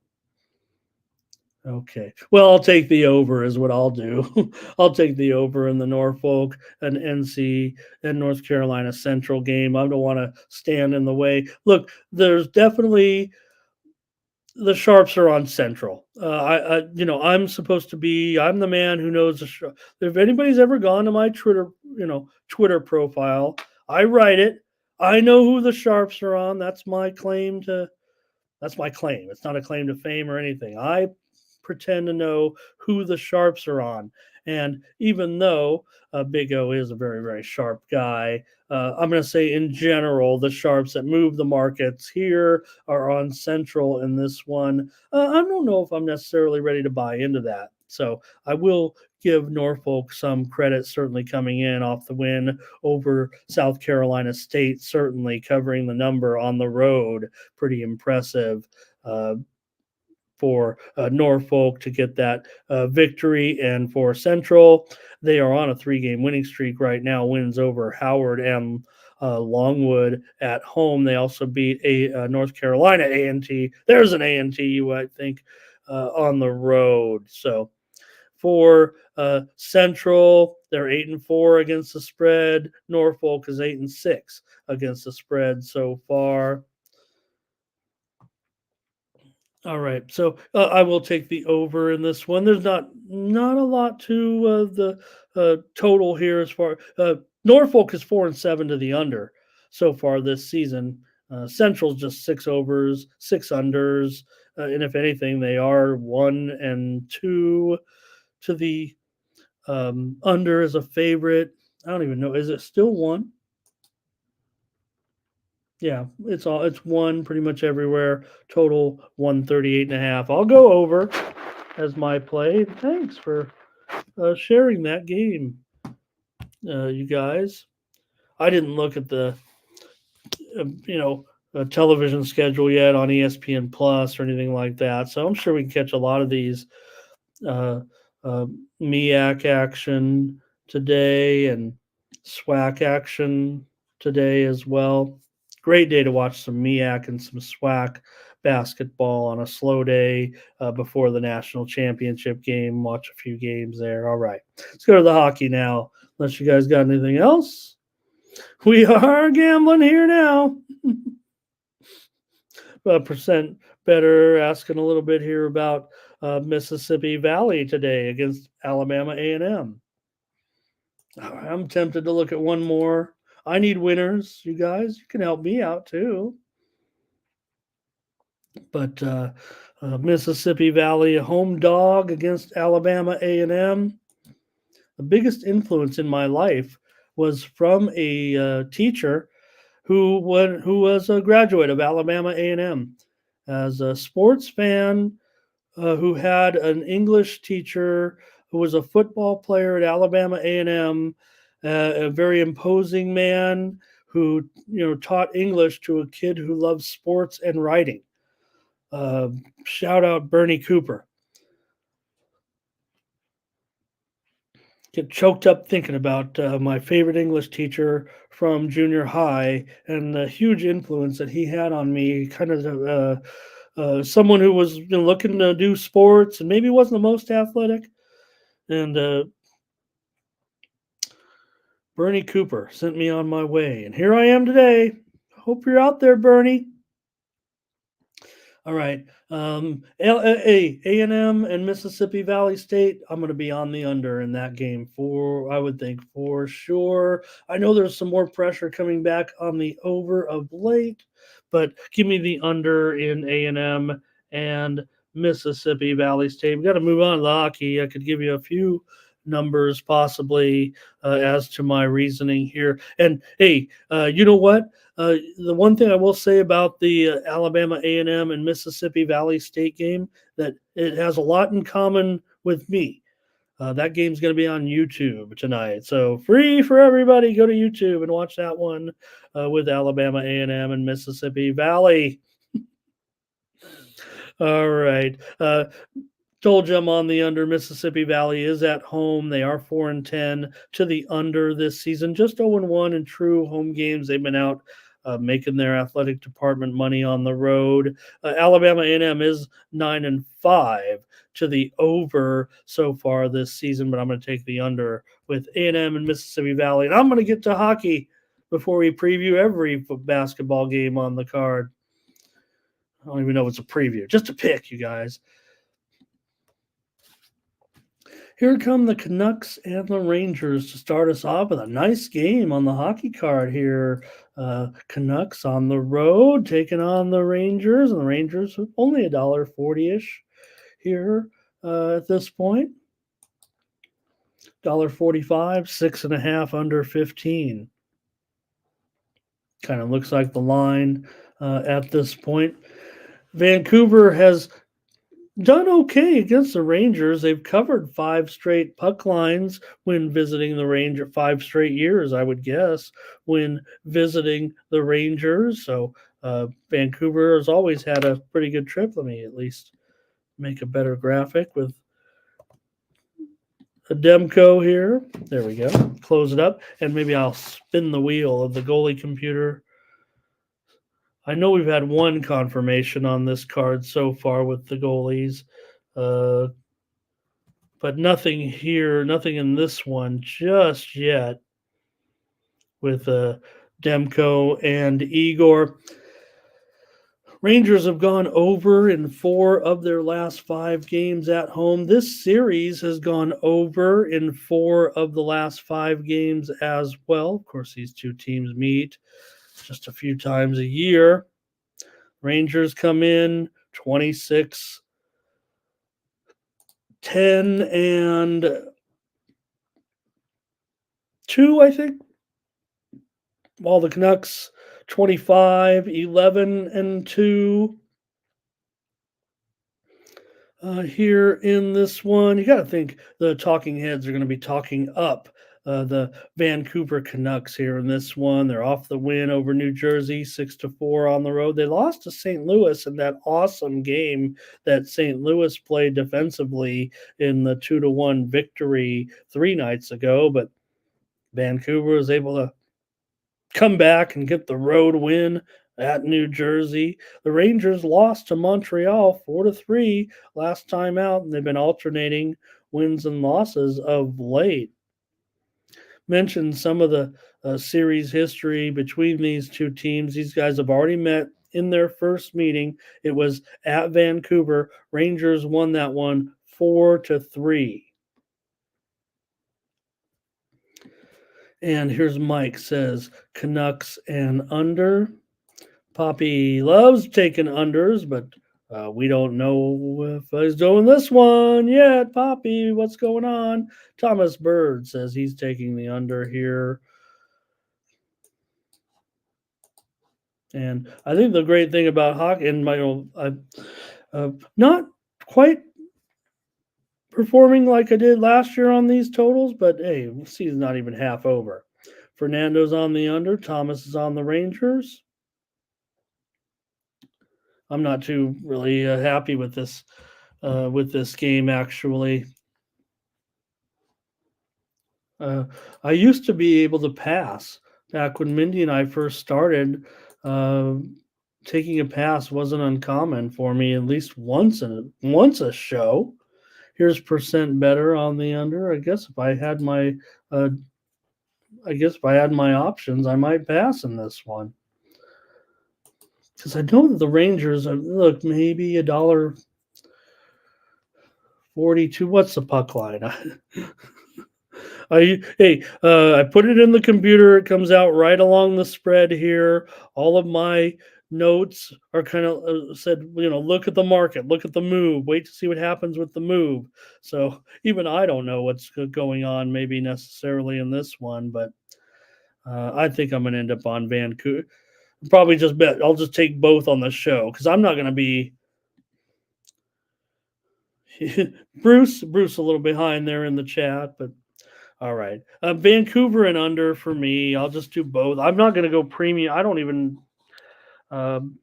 Okay. Well, I'll take the over is what I'll do. I'll take the over in the Norfolk and NC and North Carolina Central game. I don't want to stand in the way. Look, there's definitely the sharps are on Central. I'm supposed to be. I'm the man who knows the. If anybody's ever gone to my Twitter profile, I write it. I know who the sharps are on. That's my claim. It's not a claim to fame or anything. I pretend to know who the sharps are on. And even though Big O is a very, very sharp guy, I'm going to say in general, the sharps that move the markets here are on Central in this one. I don't know if I'm necessarily ready to buy into that. So I will give Norfolk some credit, certainly coming in off the win over South Carolina State, certainly covering the number on the road. Pretty impressive. For Norfolk to get that victory. And for Central, they are on a 3-game winning streak right now, wins over Howard and Longwood at home. They also beat North Carolina A&T. There's an A&T, I think, on the road. So for Central, they're 8-4 against the spread. Norfolk is 8-6 against the spread so far. All right, so I will take the over in this one. There's not a lot to the total here as far. Norfolk is 4-7 to the under so far this season. Central's just 6 overs, 6 unders, and if anything, they are 1-2 to the under as a favorite. I don't even know. Is it still 1? Yeah, it's 1 pretty much everywhere. Total 138.5. I'll go over as my play. Thanks for sharing that game, you guys. I didn't look at the television schedule yet on ESPN Plus or anything like that, so I'm sure we can catch a lot of these MEAC action today and SWAC action today as well. Great day to watch some MEAC and some SWAC basketball on a slow day before the national championship game. Watch a few games there. All right, let's go to the hockey now. Unless you guys got anything else, we are gambling here now. Percent better asking a little bit here about Mississippi Valley today against Alabama A&M. I'm tempted to look at one more. I need winners, you guys. You can help me out too. But Mississippi Valley, a home dog against Alabama A&M. The biggest influence in my life was from a teacher who was a graduate of Alabama A&M. As a sports fan, who had an English teacher who was a football player at Alabama A&M, a very imposing man who taught English to a kid who loves sports and writing. Shout out Bernie Cooper. Get choked up thinking about my favorite English teacher from junior high and the huge influence that he had on me. Kind of someone who was looking to do sports and maybe wasn't the most athletic. And Bernie Cooper sent me on my way. And here I am today. Hope you're out there, Bernie. All right. A&M and Mississippi Valley State, I'm going to be on the under in that game I would think for sure. I know there's some more pressure coming back on the over of late, but give me the under in A&M and Mississippi Valley State. We got to move on to the hockey. I could give you a few numbers possibly as to my reasoning here. And hey, you know what? The one thing I will say about the Alabama A&M and Mississippi Valley State game, that it has a lot in common with me. That game's going to be on YouTube tonight, so free for everybody. Go to YouTube and watch that one with Alabama A&M and Mississippi Valley. All right. Told you I'm on the under. Mississippi Valley is at home. They are 4-10 to the under this season. Just 0-1 in true home games. They've been out making their athletic department money on the road. Alabama A&M is 9-5 to the over so far this season, but I'm going to take the under with A&M and Mississippi Valley. And I'm going to get to hockey before we preview every basketball game on the card. I don't even know if it's a preview. Just a pick, you guys. Here come the Canucks and the Rangers to start us off with a nice game on the hockey card here. Canucks on the road taking on the Rangers, and the Rangers only $1.40-ish here at this point. $1.45, 6.5 under 15. Kind of looks like the line at this point. Vancouver has done okay against the Rangers. They've covered 5 straight puck lines when visiting the Rangers, 5 straight years, I would guess, when visiting the Rangers. So Vancouver has always had a pretty good trip. Let me at least make a better graphic with a Demko here. There we go. Close it up, and maybe I'll spin the wheel of the goalie computer. I know we've had one confirmation on this card so far with the goalies, but nothing here, nothing in this one just yet with Demko and Igor. Rangers have gone over in 4 of their last 5 games at home. This series has gone over in 4 of the last 5 games as well. Of course, these two teams meet just a few times a year. Rangers come in 26-10 and 2, I think. While the Canucks 25-11 and 2. Here in this one, you got to think the talking heads are going to be talking up the Vancouver Canucks here in this one. They're off the win over New Jersey, 6-4 on the road. They lost to St. Louis in that awesome game that St. Louis played defensively in the 2-1 victory 3 nights ago, but Vancouver was able to come back and get the road win at New Jersey. The Rangers lost to Montreal 4-3 last time out, and they've been alternating wins and losses of late. Mentioned some of the series history between these two teams. These guys have already met in their first meeting. It was at Vancouver. Rangers won that one 4-3. And here's Mike says Canucks and under. Poppy loves taking unders, but we don't know if he's doing this one yet. Poppy, what's going on? Thomas Bird says he's taking the under here. And I think the great thing about hockey, and not quite performing like I did last year on these totals, but hey, the season's not even half over. Fernando's on the under. Thomas is on the Rangers. I'm not too really happy with this game actually. I used to be able to pass back when Mindy and I first started. Taking a pass wasn't uncommon for me at least once a show. Here's percent better on the under. I guess if I had my options, I might pass in this one. Because I know that the Rangers look maybe $1.42. What's the puck line? I put it in the computer. It comes out right along the spread here. All of my notes are kind of said, look at the market, look at the move, wait to see what happens with the move. So even I don't know what's going on, maybe necessarily in this one, but I think I'm going to end up on Vancouver. Probably just bet. I'll just take both on the show because I'm not going to be Bruce a little behind there in the chat, but all right. Vancouver and under for me. I'll just do both. I'm not going to go premium. I don't even. I'm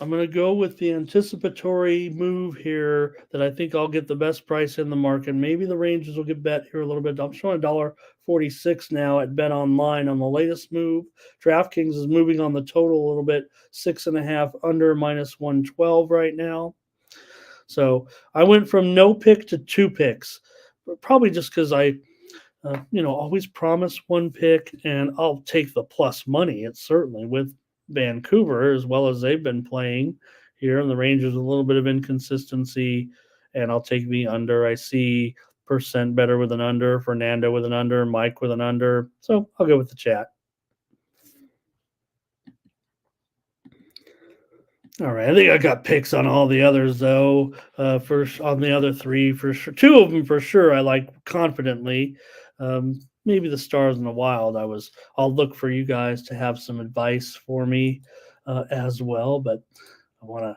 going to go with the anticipatory move here that I think I'll get the best price in the market. Maybe the Rangers will get bet here a little bit. I'm showing $1.46 now at Bet Online on the latest move. DraftKings is moving on the total a little bit, 6.5 under -112 right now. So I went from no pick to 2 picks, probably just because I, always promise 1 pick, and I'll take the plus money. It's certainly with Vancouver as well as they've been playing here, and the Rangers a little bit of inconsistency, and I'll take the under. I see percent better with an under, Fernando with an under, Mike with an under, so I'll go with the chat. All right, I think I got picks on all the others though. First on the other 3 for sure, 2 of them for sure I like confidently. Maybe the Stars and the Wild. I'll look for you guys to have some advice for me as well. But I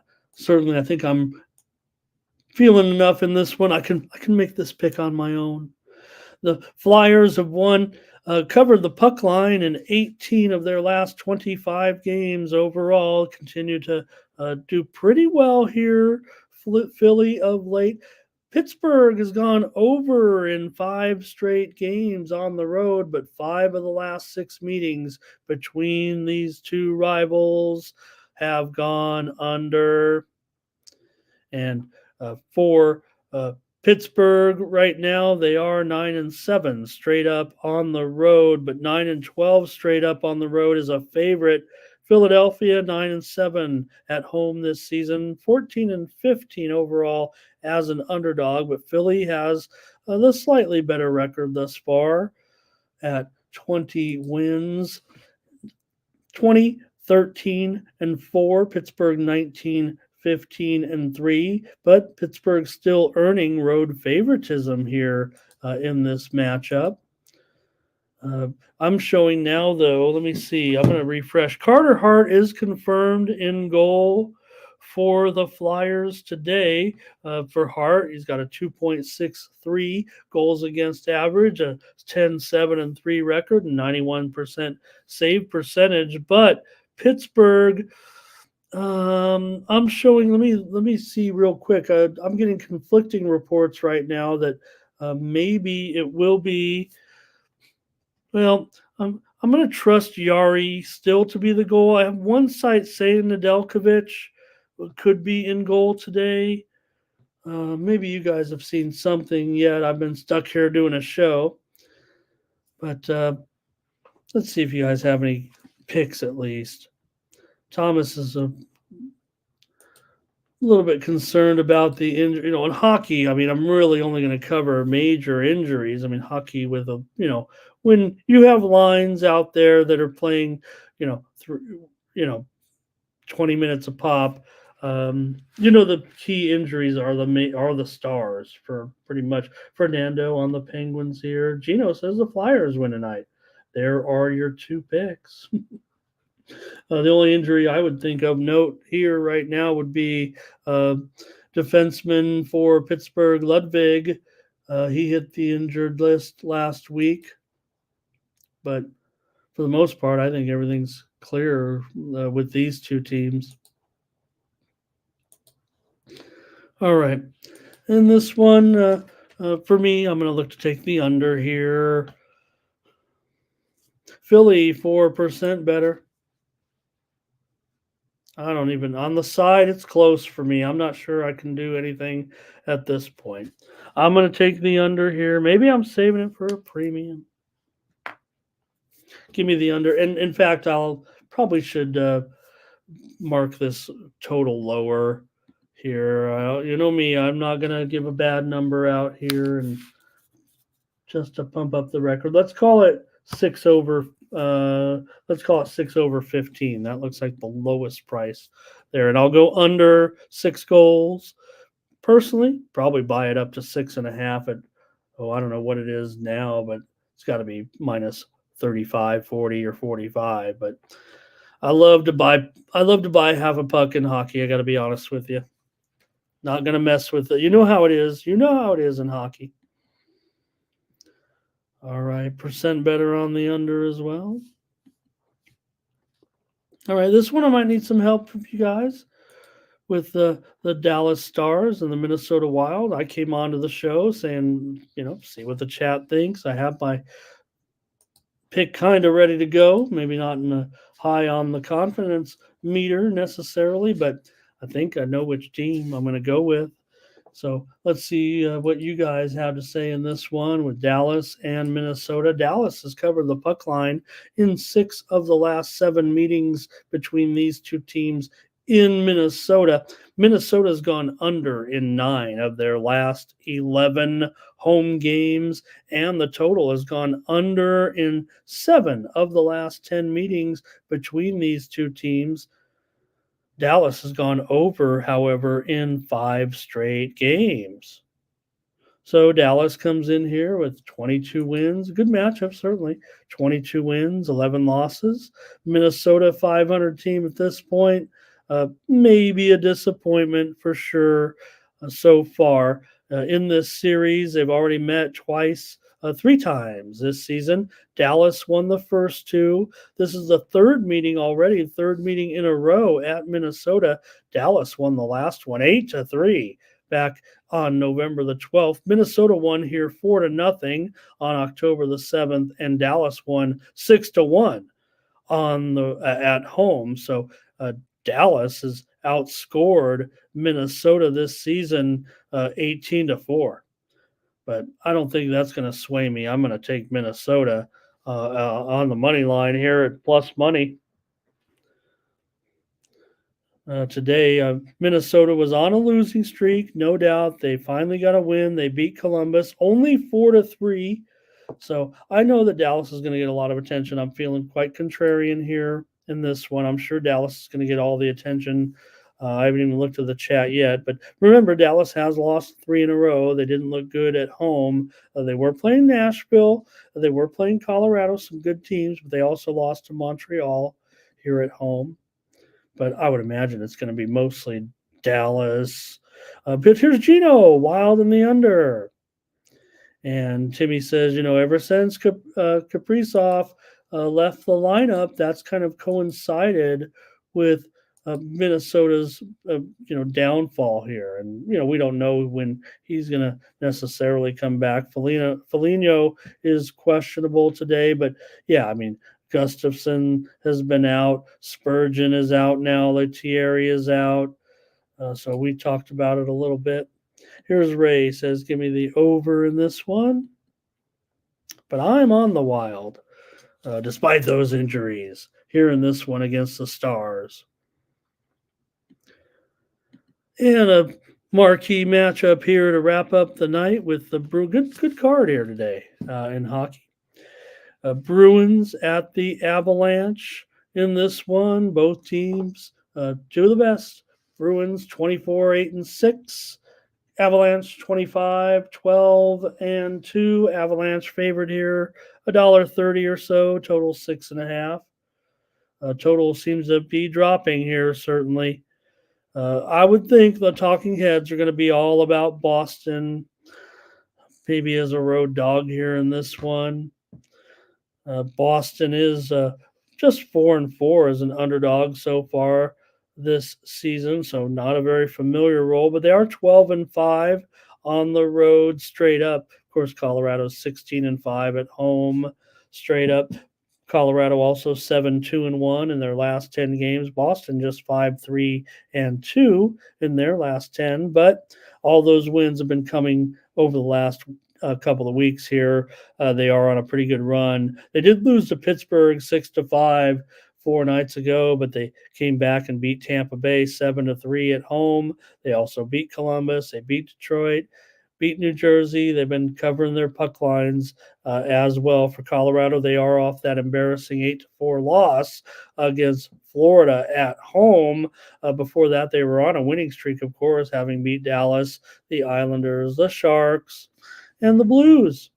think I'm feeling enough in this one. I can make this pick on my own. The Flyers have covered the puck line in 18 of their last 25 games overall. Continue to do pretty well here. Philly of late. Pittsburgh has gone over in 5 straight games on the road, but 5 of the last 6 meetings between these 2 rivals have gone under. And for Pittsburgh right now, they are 9-7 straight up on the road, but 9-12 straight up on the road is a favorite. Philadelphia 9-7 at home this season, 14-15 overall as an underdog, but Philly has the slightly better record thus far at 20 wins, 20, 13-4. Pittsburgh 19-15-3, but Pittsburgh still earning road favoritism here in this matchup. I'm showing now, though. Let me see. I'm going to refresh. Carter Hart is confirmed in goal for the Flyers today. For Hart, he's got a 2.63 goals against average, a 10-7-3 record, and 91% save percentage. But Pittsburgh, I'm showing. Let me see real quick. I'm getting conflicting reports right now that maybe it will be. Well, I'm going to trust Yari still to be the goal. I have one site saying Nedeljkovic could be in goal today. Maybe you guys have seen something yet. I've been stuck here doing a show. But let's see if you guys have any picks at least. Thomas is little bit concerned about the injury. In hockey, I mean, I'm really only going to cover major injuries. I mean, hockey with when you have lines out there that are playing, through, 20 minutes a pop. The key injuries are the stars for pretty much. Fernando on the Penguins here. Gino says the Flyers win tonight. There are your two picks. The only injury I would think of note here right now would be defenseman for Pittsburgh, Ludwig. He hit the injured list last week, but for the most part, I think everything's clear with these two teams. All right. And this one, for me, I'm going to look to take the under here. Philly, 4% better. On the side, it's close for me. I'm not sure I can do anything at this point. I'm going to take the under here. Maybe I'm saving it for a premium. Give me the under. And in fact, I'll probably should mark this total lower here. You know me, I'm not going to give a bad number out here and just to pump up the record. Let's call it 6 over. Let's call it 6 over 15. That looks like the lowest price there. And I'll go under 6 goals. Personally, probably buy it up to 6.5 at, I don't know what it is now, but it's got to be minus 35, 40, or 45. But I love to buy half a puck in hockey. I got to be honest with you. Not going to mess with it. You know how it is. You know how it is in hockey. All right, percent better on the under as well. All right, this one I might need some help from you guys with the Dallas Stars and the Minnesota Wild. I came onto the show saying, see what the chat thinks. I have my pick kind of ready to go. Maybe not in a high on the confidence meter necessarily, but I think I know which team I'm going to go with. So let's see what you guys have to say in this one with Dallas and Minnesota. Dallas has covered the puck line in 6 of the last 7 meetings between these two teams in Minnesota. Minnesota's gone under in 9 of their last 11 home games, and the total has gone under in 7 of the last 10 meetings between these two teams. Dallas has gone over, however, in 5 straight games. So Dallas comes in here with 22 wins. Good matchup, certainly. 22 wins, 11 losses. Minnesota, 500 team at this point. Maybe a disappointment for sure so far. In this series, they've already met twice. 3 times this season. Dallas won the first 2. This is the 3rd meeting already, 3rd meeting in a row at Minnesota. Dallas won the last one 8-3 back on November the 12th. Minnesota won here 4-0 on October the 7th, and Dallas won 6-1 at home. So Dallas has outscored Minnesota this season 18-4. But I don't think that's going to sway me. I'm going to take Minnesota on the money line here at plus money. Today, Minnesota was on a losing streak, no doubt. They finally got a win. They beat Columbus only 4-3. So I know that Dallas is going to get a lot of attention. I'm feeling quite contrarian here in this one. I'm sure Dallas is going to get all the attention. I haven't even looked at the chat yet. But remember, Dallas has lost 3 in a row. They didn't look good at home. They were playing Nashville. They were playing Colorado, some good teams, but they also lost to Montreal here at home. But I would imagine it's going to be mostly Dallas. But here's Gino, Wild in the under. And Timmy says, ever since Kaprizov left the lineup, that's kind of coincided with Minnesota's, downfall here. And, we don't know when he's going to necessarily come back. Foligno is questionable today. But, yeah, I mean, Gustafson has been out. Spurgeon is out now. Lettieri is out. So we talked about it a little bit. Here's Ray, says, give me the over in this one. But I'm on the Wild, despite those injuries, here in this one against the Stars. And a marquee matchup here to wrap up the night with the good card here today in hockey. Bruins at the Avalanche in this one. Both teams, two of the best. Bruins 24, 8 and 6. Avalanche 25, 12 and 2. Avalanche favored here, $1.30 or so. Total 6.5. Total seems to be dropping here, certainly. I would think the talking heads are going to be all about Boston, maybe as a road dog here in this one. Boston is just 4-4 as an underdog so far this season, so not a very familiar role. But they are 12-5 on the road straight up. Of course, Colorado's 16-5 at home straight up. Colorado also 7-2-1 in their last 10 games. Boston just 5-3-2 in their last 10. But all those wins have been coming over the last couple of weeks here. They are on a pretty good run. They did lose to Pittsburgh 6-5 4 nights ago, but they came back and beat Tampa Bay 7-3 at home. They also beat Columbus. They beat Detroit, beat New Jersey. They've been covering their puck lines as well. For Colorado, they are off that embarrassing 8-4 loss against Florida at home. Before that, they were on a winning streak, of course, having beat Dallas, the Islanders, the Sharks, and the Blues.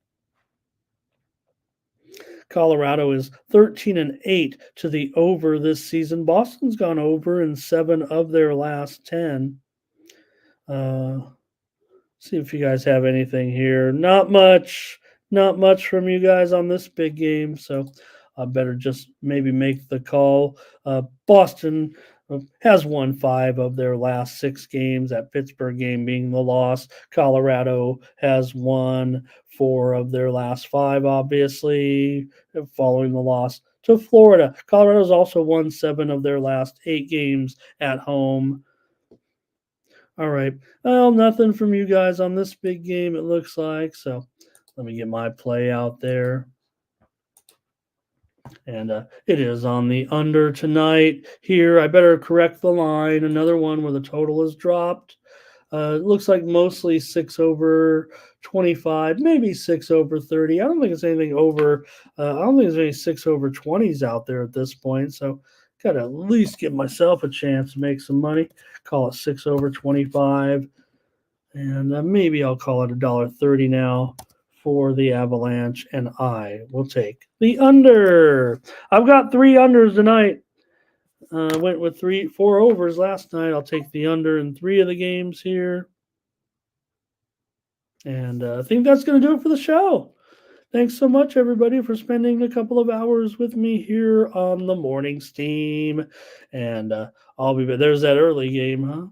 Colorado is 13-8 to the over this season. Boston's gone over in 7 of their last 10. See if you guys have anything here. Not much from you guys on this big game, so I better just maybe make the call. Boston has won 5 of their last 6 games, that Pittsburgh game being the loss. Colorado has won 4 of their last 5, obviously, following the loss to Florida. Colorado's also won 7 of their last 8 games at home. All right. Well, nothing from you guys on this big game, it looks like. So let me get my play out there. And it is on the under tonight here. I better correct the line. Another one where the total is dropped. It looks like mostly 6/25, maybe 6/30. I don't think it's anything over. I don't think there's any 6/20s out there at this point. So got to at least give myself a chance to make some money. Call it 6/25, and maybe I'll call it $1.30 now for the Avalanche, and I will take the under. I've got 3 unders tonight. Went with 4 overs last night. I'll take the under in 3 of the games here. And I think that's going to do it for the show. Thanks so much, everybody, for spending a couple of hours with me here on the Morning Steam. And I'll be back. There's that early game, huh?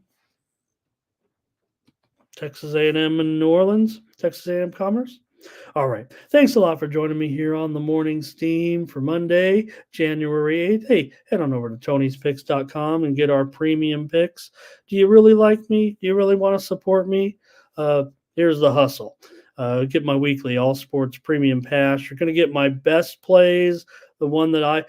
Texas A&M and New Orleans, Texas A&M Commerce. All right. Thanks a lot for joining me here on the Morning Steam for Monday, January 8th. Hey, head on over to Tony'sPicks.com and get our premium picks. Do you really like me? Do you really want to support me? Here's the hustle. Get my weekly All Sports Premium Pass. You're going to get my best plays, the one that I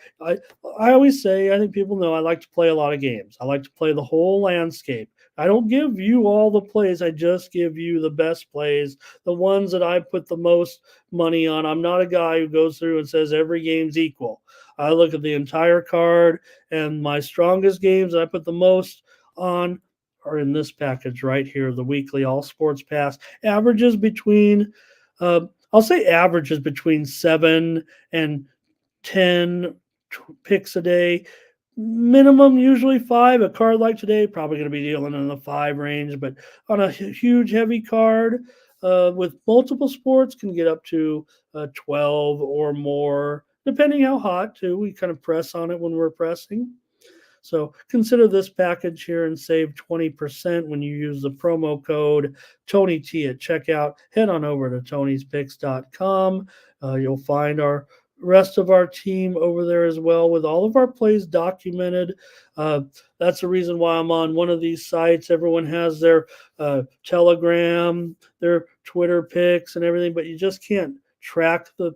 always say, I think people know I like to play a lot of games. I like to play the whole landscape. I don't give you all the plays. I just give you the best plays, the ones that I put the most money on. I'm not a guy who goes through and says every game's equal. I look at the entire card, and my strongest games that I put the most on are in this package right here, the weekly All Sports Pass. Averages between, I'll say averages between 7 and 10 picks a day. Minimum usually 5. A card like today probably going to be dealing in the 5 range, but on a huge heavy card with multiple sports can get up to 12 or more, depending how hot too. We kind of press on it when we're pressing. So consider this package here and save 20% when you use the promo code TonyT at checkout. Head on over to Tony'sPicks.com. You'll find our rest of our team over there as well with all of our plays documented. That's the reason why I'm on one of these sites. Everyone has their Telegram, their Twitter picks and everything, but you just can't track the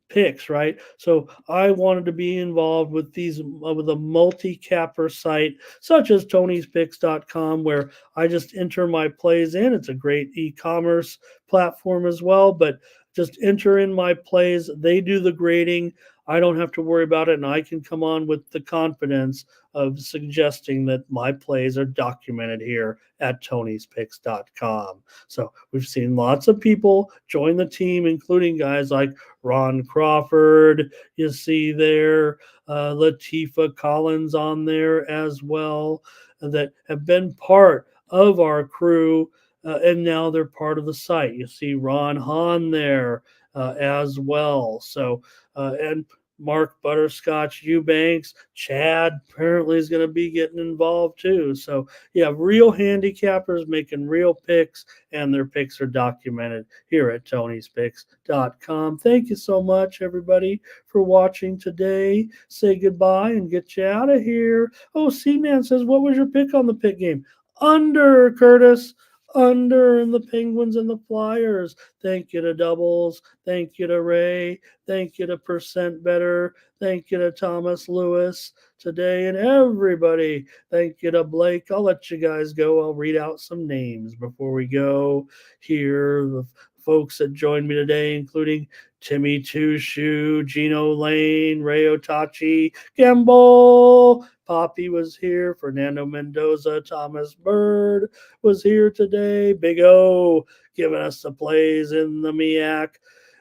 picks, right? So I wanted to be involved with these with a multi-capper site such as Tony'sPicks.com, where I just enter my plays in. It's a great e-commerce platform as well, but just enter in my plays. They do the grading. I don't have to worry about it, and I can come on with the confidence of suggesting that my plays are documented here at Tony'sPicks.com. So we've seen lots of people join the team, including guys like Ron Crawford, you see there, Latifah Collins on there as well, that have been part of our crew, and now they're part of the site. You see Ron Hahn there as well. So, and Mark Butterscotch Eubanks, Chad apparently is going to be getting involved too. So you have real handicappers making real picks, and their picks are documented here at Tony'sPicks.com. Thank you so much, everybody, for watching today. Say goodbye and get you out of here. Oh, C-Man says, what was your pick on the pick game? Under, Curtis. Under in the Penguins and the Flyers. Thank you to Doubles. Thank you to Ray. Thank you to Percent Better. Thank you to Thomas Lewis today, and everybody. Thank you to Blake. I'll let you guys go. I'll read out some names before we go here. The folks that joined me today, including Timmy Two Shoe, Gino Lane, Ray Otachi, Gamble, Poppy was here, Fernando Mendoza, Thomas Bird was here today, Big O giving us the plays in the MIAC,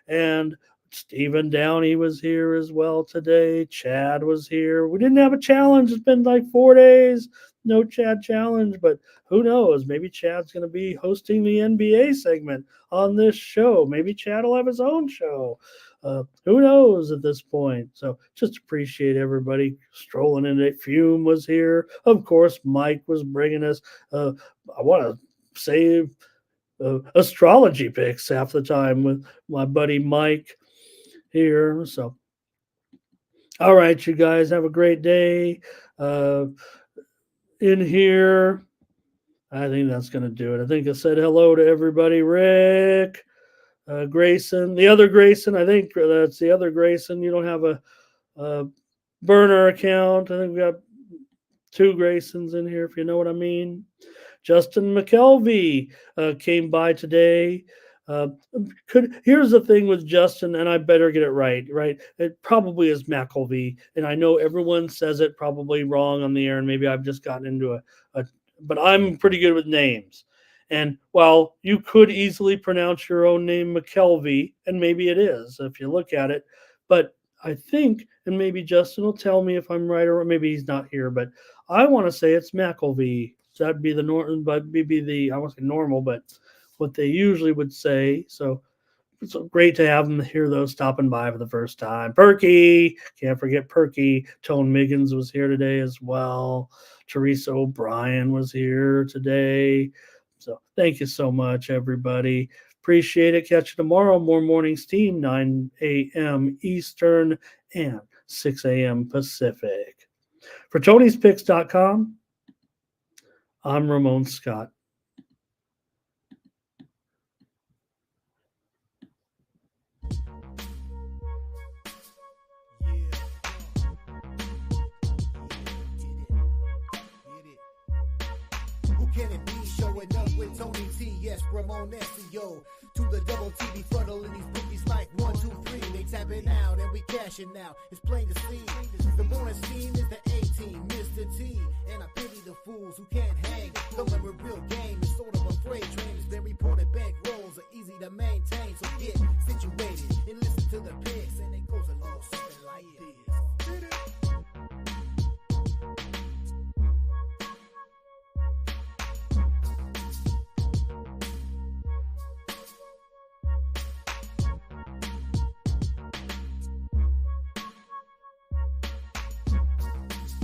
and Stephen Downey was here as well today. Chad was here. We didn't have a challenge. It's been like 4 days. No Chad challenge, but who knows? Maybe Chad's going to be hosting the NBA segment on this show. Maybe Chad will have his own show. Who knows at this point? So just appreciate everybody strolling in. It. Fume was here. Of course, Mike was bringing us, I want to say, astrology picks half the time with my buddy Mike here. So, all right, you guys have a great day. In here, I think that's going to do it. I think I said hello to everybody. Rick, Grayson, the other Grayson. I think that's the other Grayson. You don't have a burner account. I think we got 2 Graysons in here, if you know what I mean. Justin McKelvey came by today. Here's the thing with Justin, and I better get it right? It probably is McElvey, and I know everyone says it probably wrong on the air, and maybe I've just gotten into but I'm pretty good with names. And while you could easily pronounce your own name McKelvey, and maybe it is if you look at it, but I think, and maybe Justin will tell me if I'm right, or maybe he's not here, but I want to say it's McElvey. So that'd be the normal, but maybe the, I won't say normal, but what they usually would say. So it's great to have them here, though, stopping by for the first time. Perky, can't forget Perky. Tone Miggins was here today as well. Teresa O'Brien was here today. So thank you so much, everybody. Appreciate it. Catch you tomorrow. More Morning Steam, 9 a.m. Eastern and 6 a.m. Pacific. For Tony'sPicks.com, I'm Ramon Scott. Can it be showing up with Tony T? Yes, Ramon SEO. To the double TV funnel these bookies like 1, 2, 3. They tapping out and we cashing out. It's plain to see. The morning steam is the 18, Mr. T. And I pity the fools who can't hang. Coming with real game. It's sort of a freight train. It's been reported bank rolls are easy to maintain. So get situated and listen to the picks. And it goes a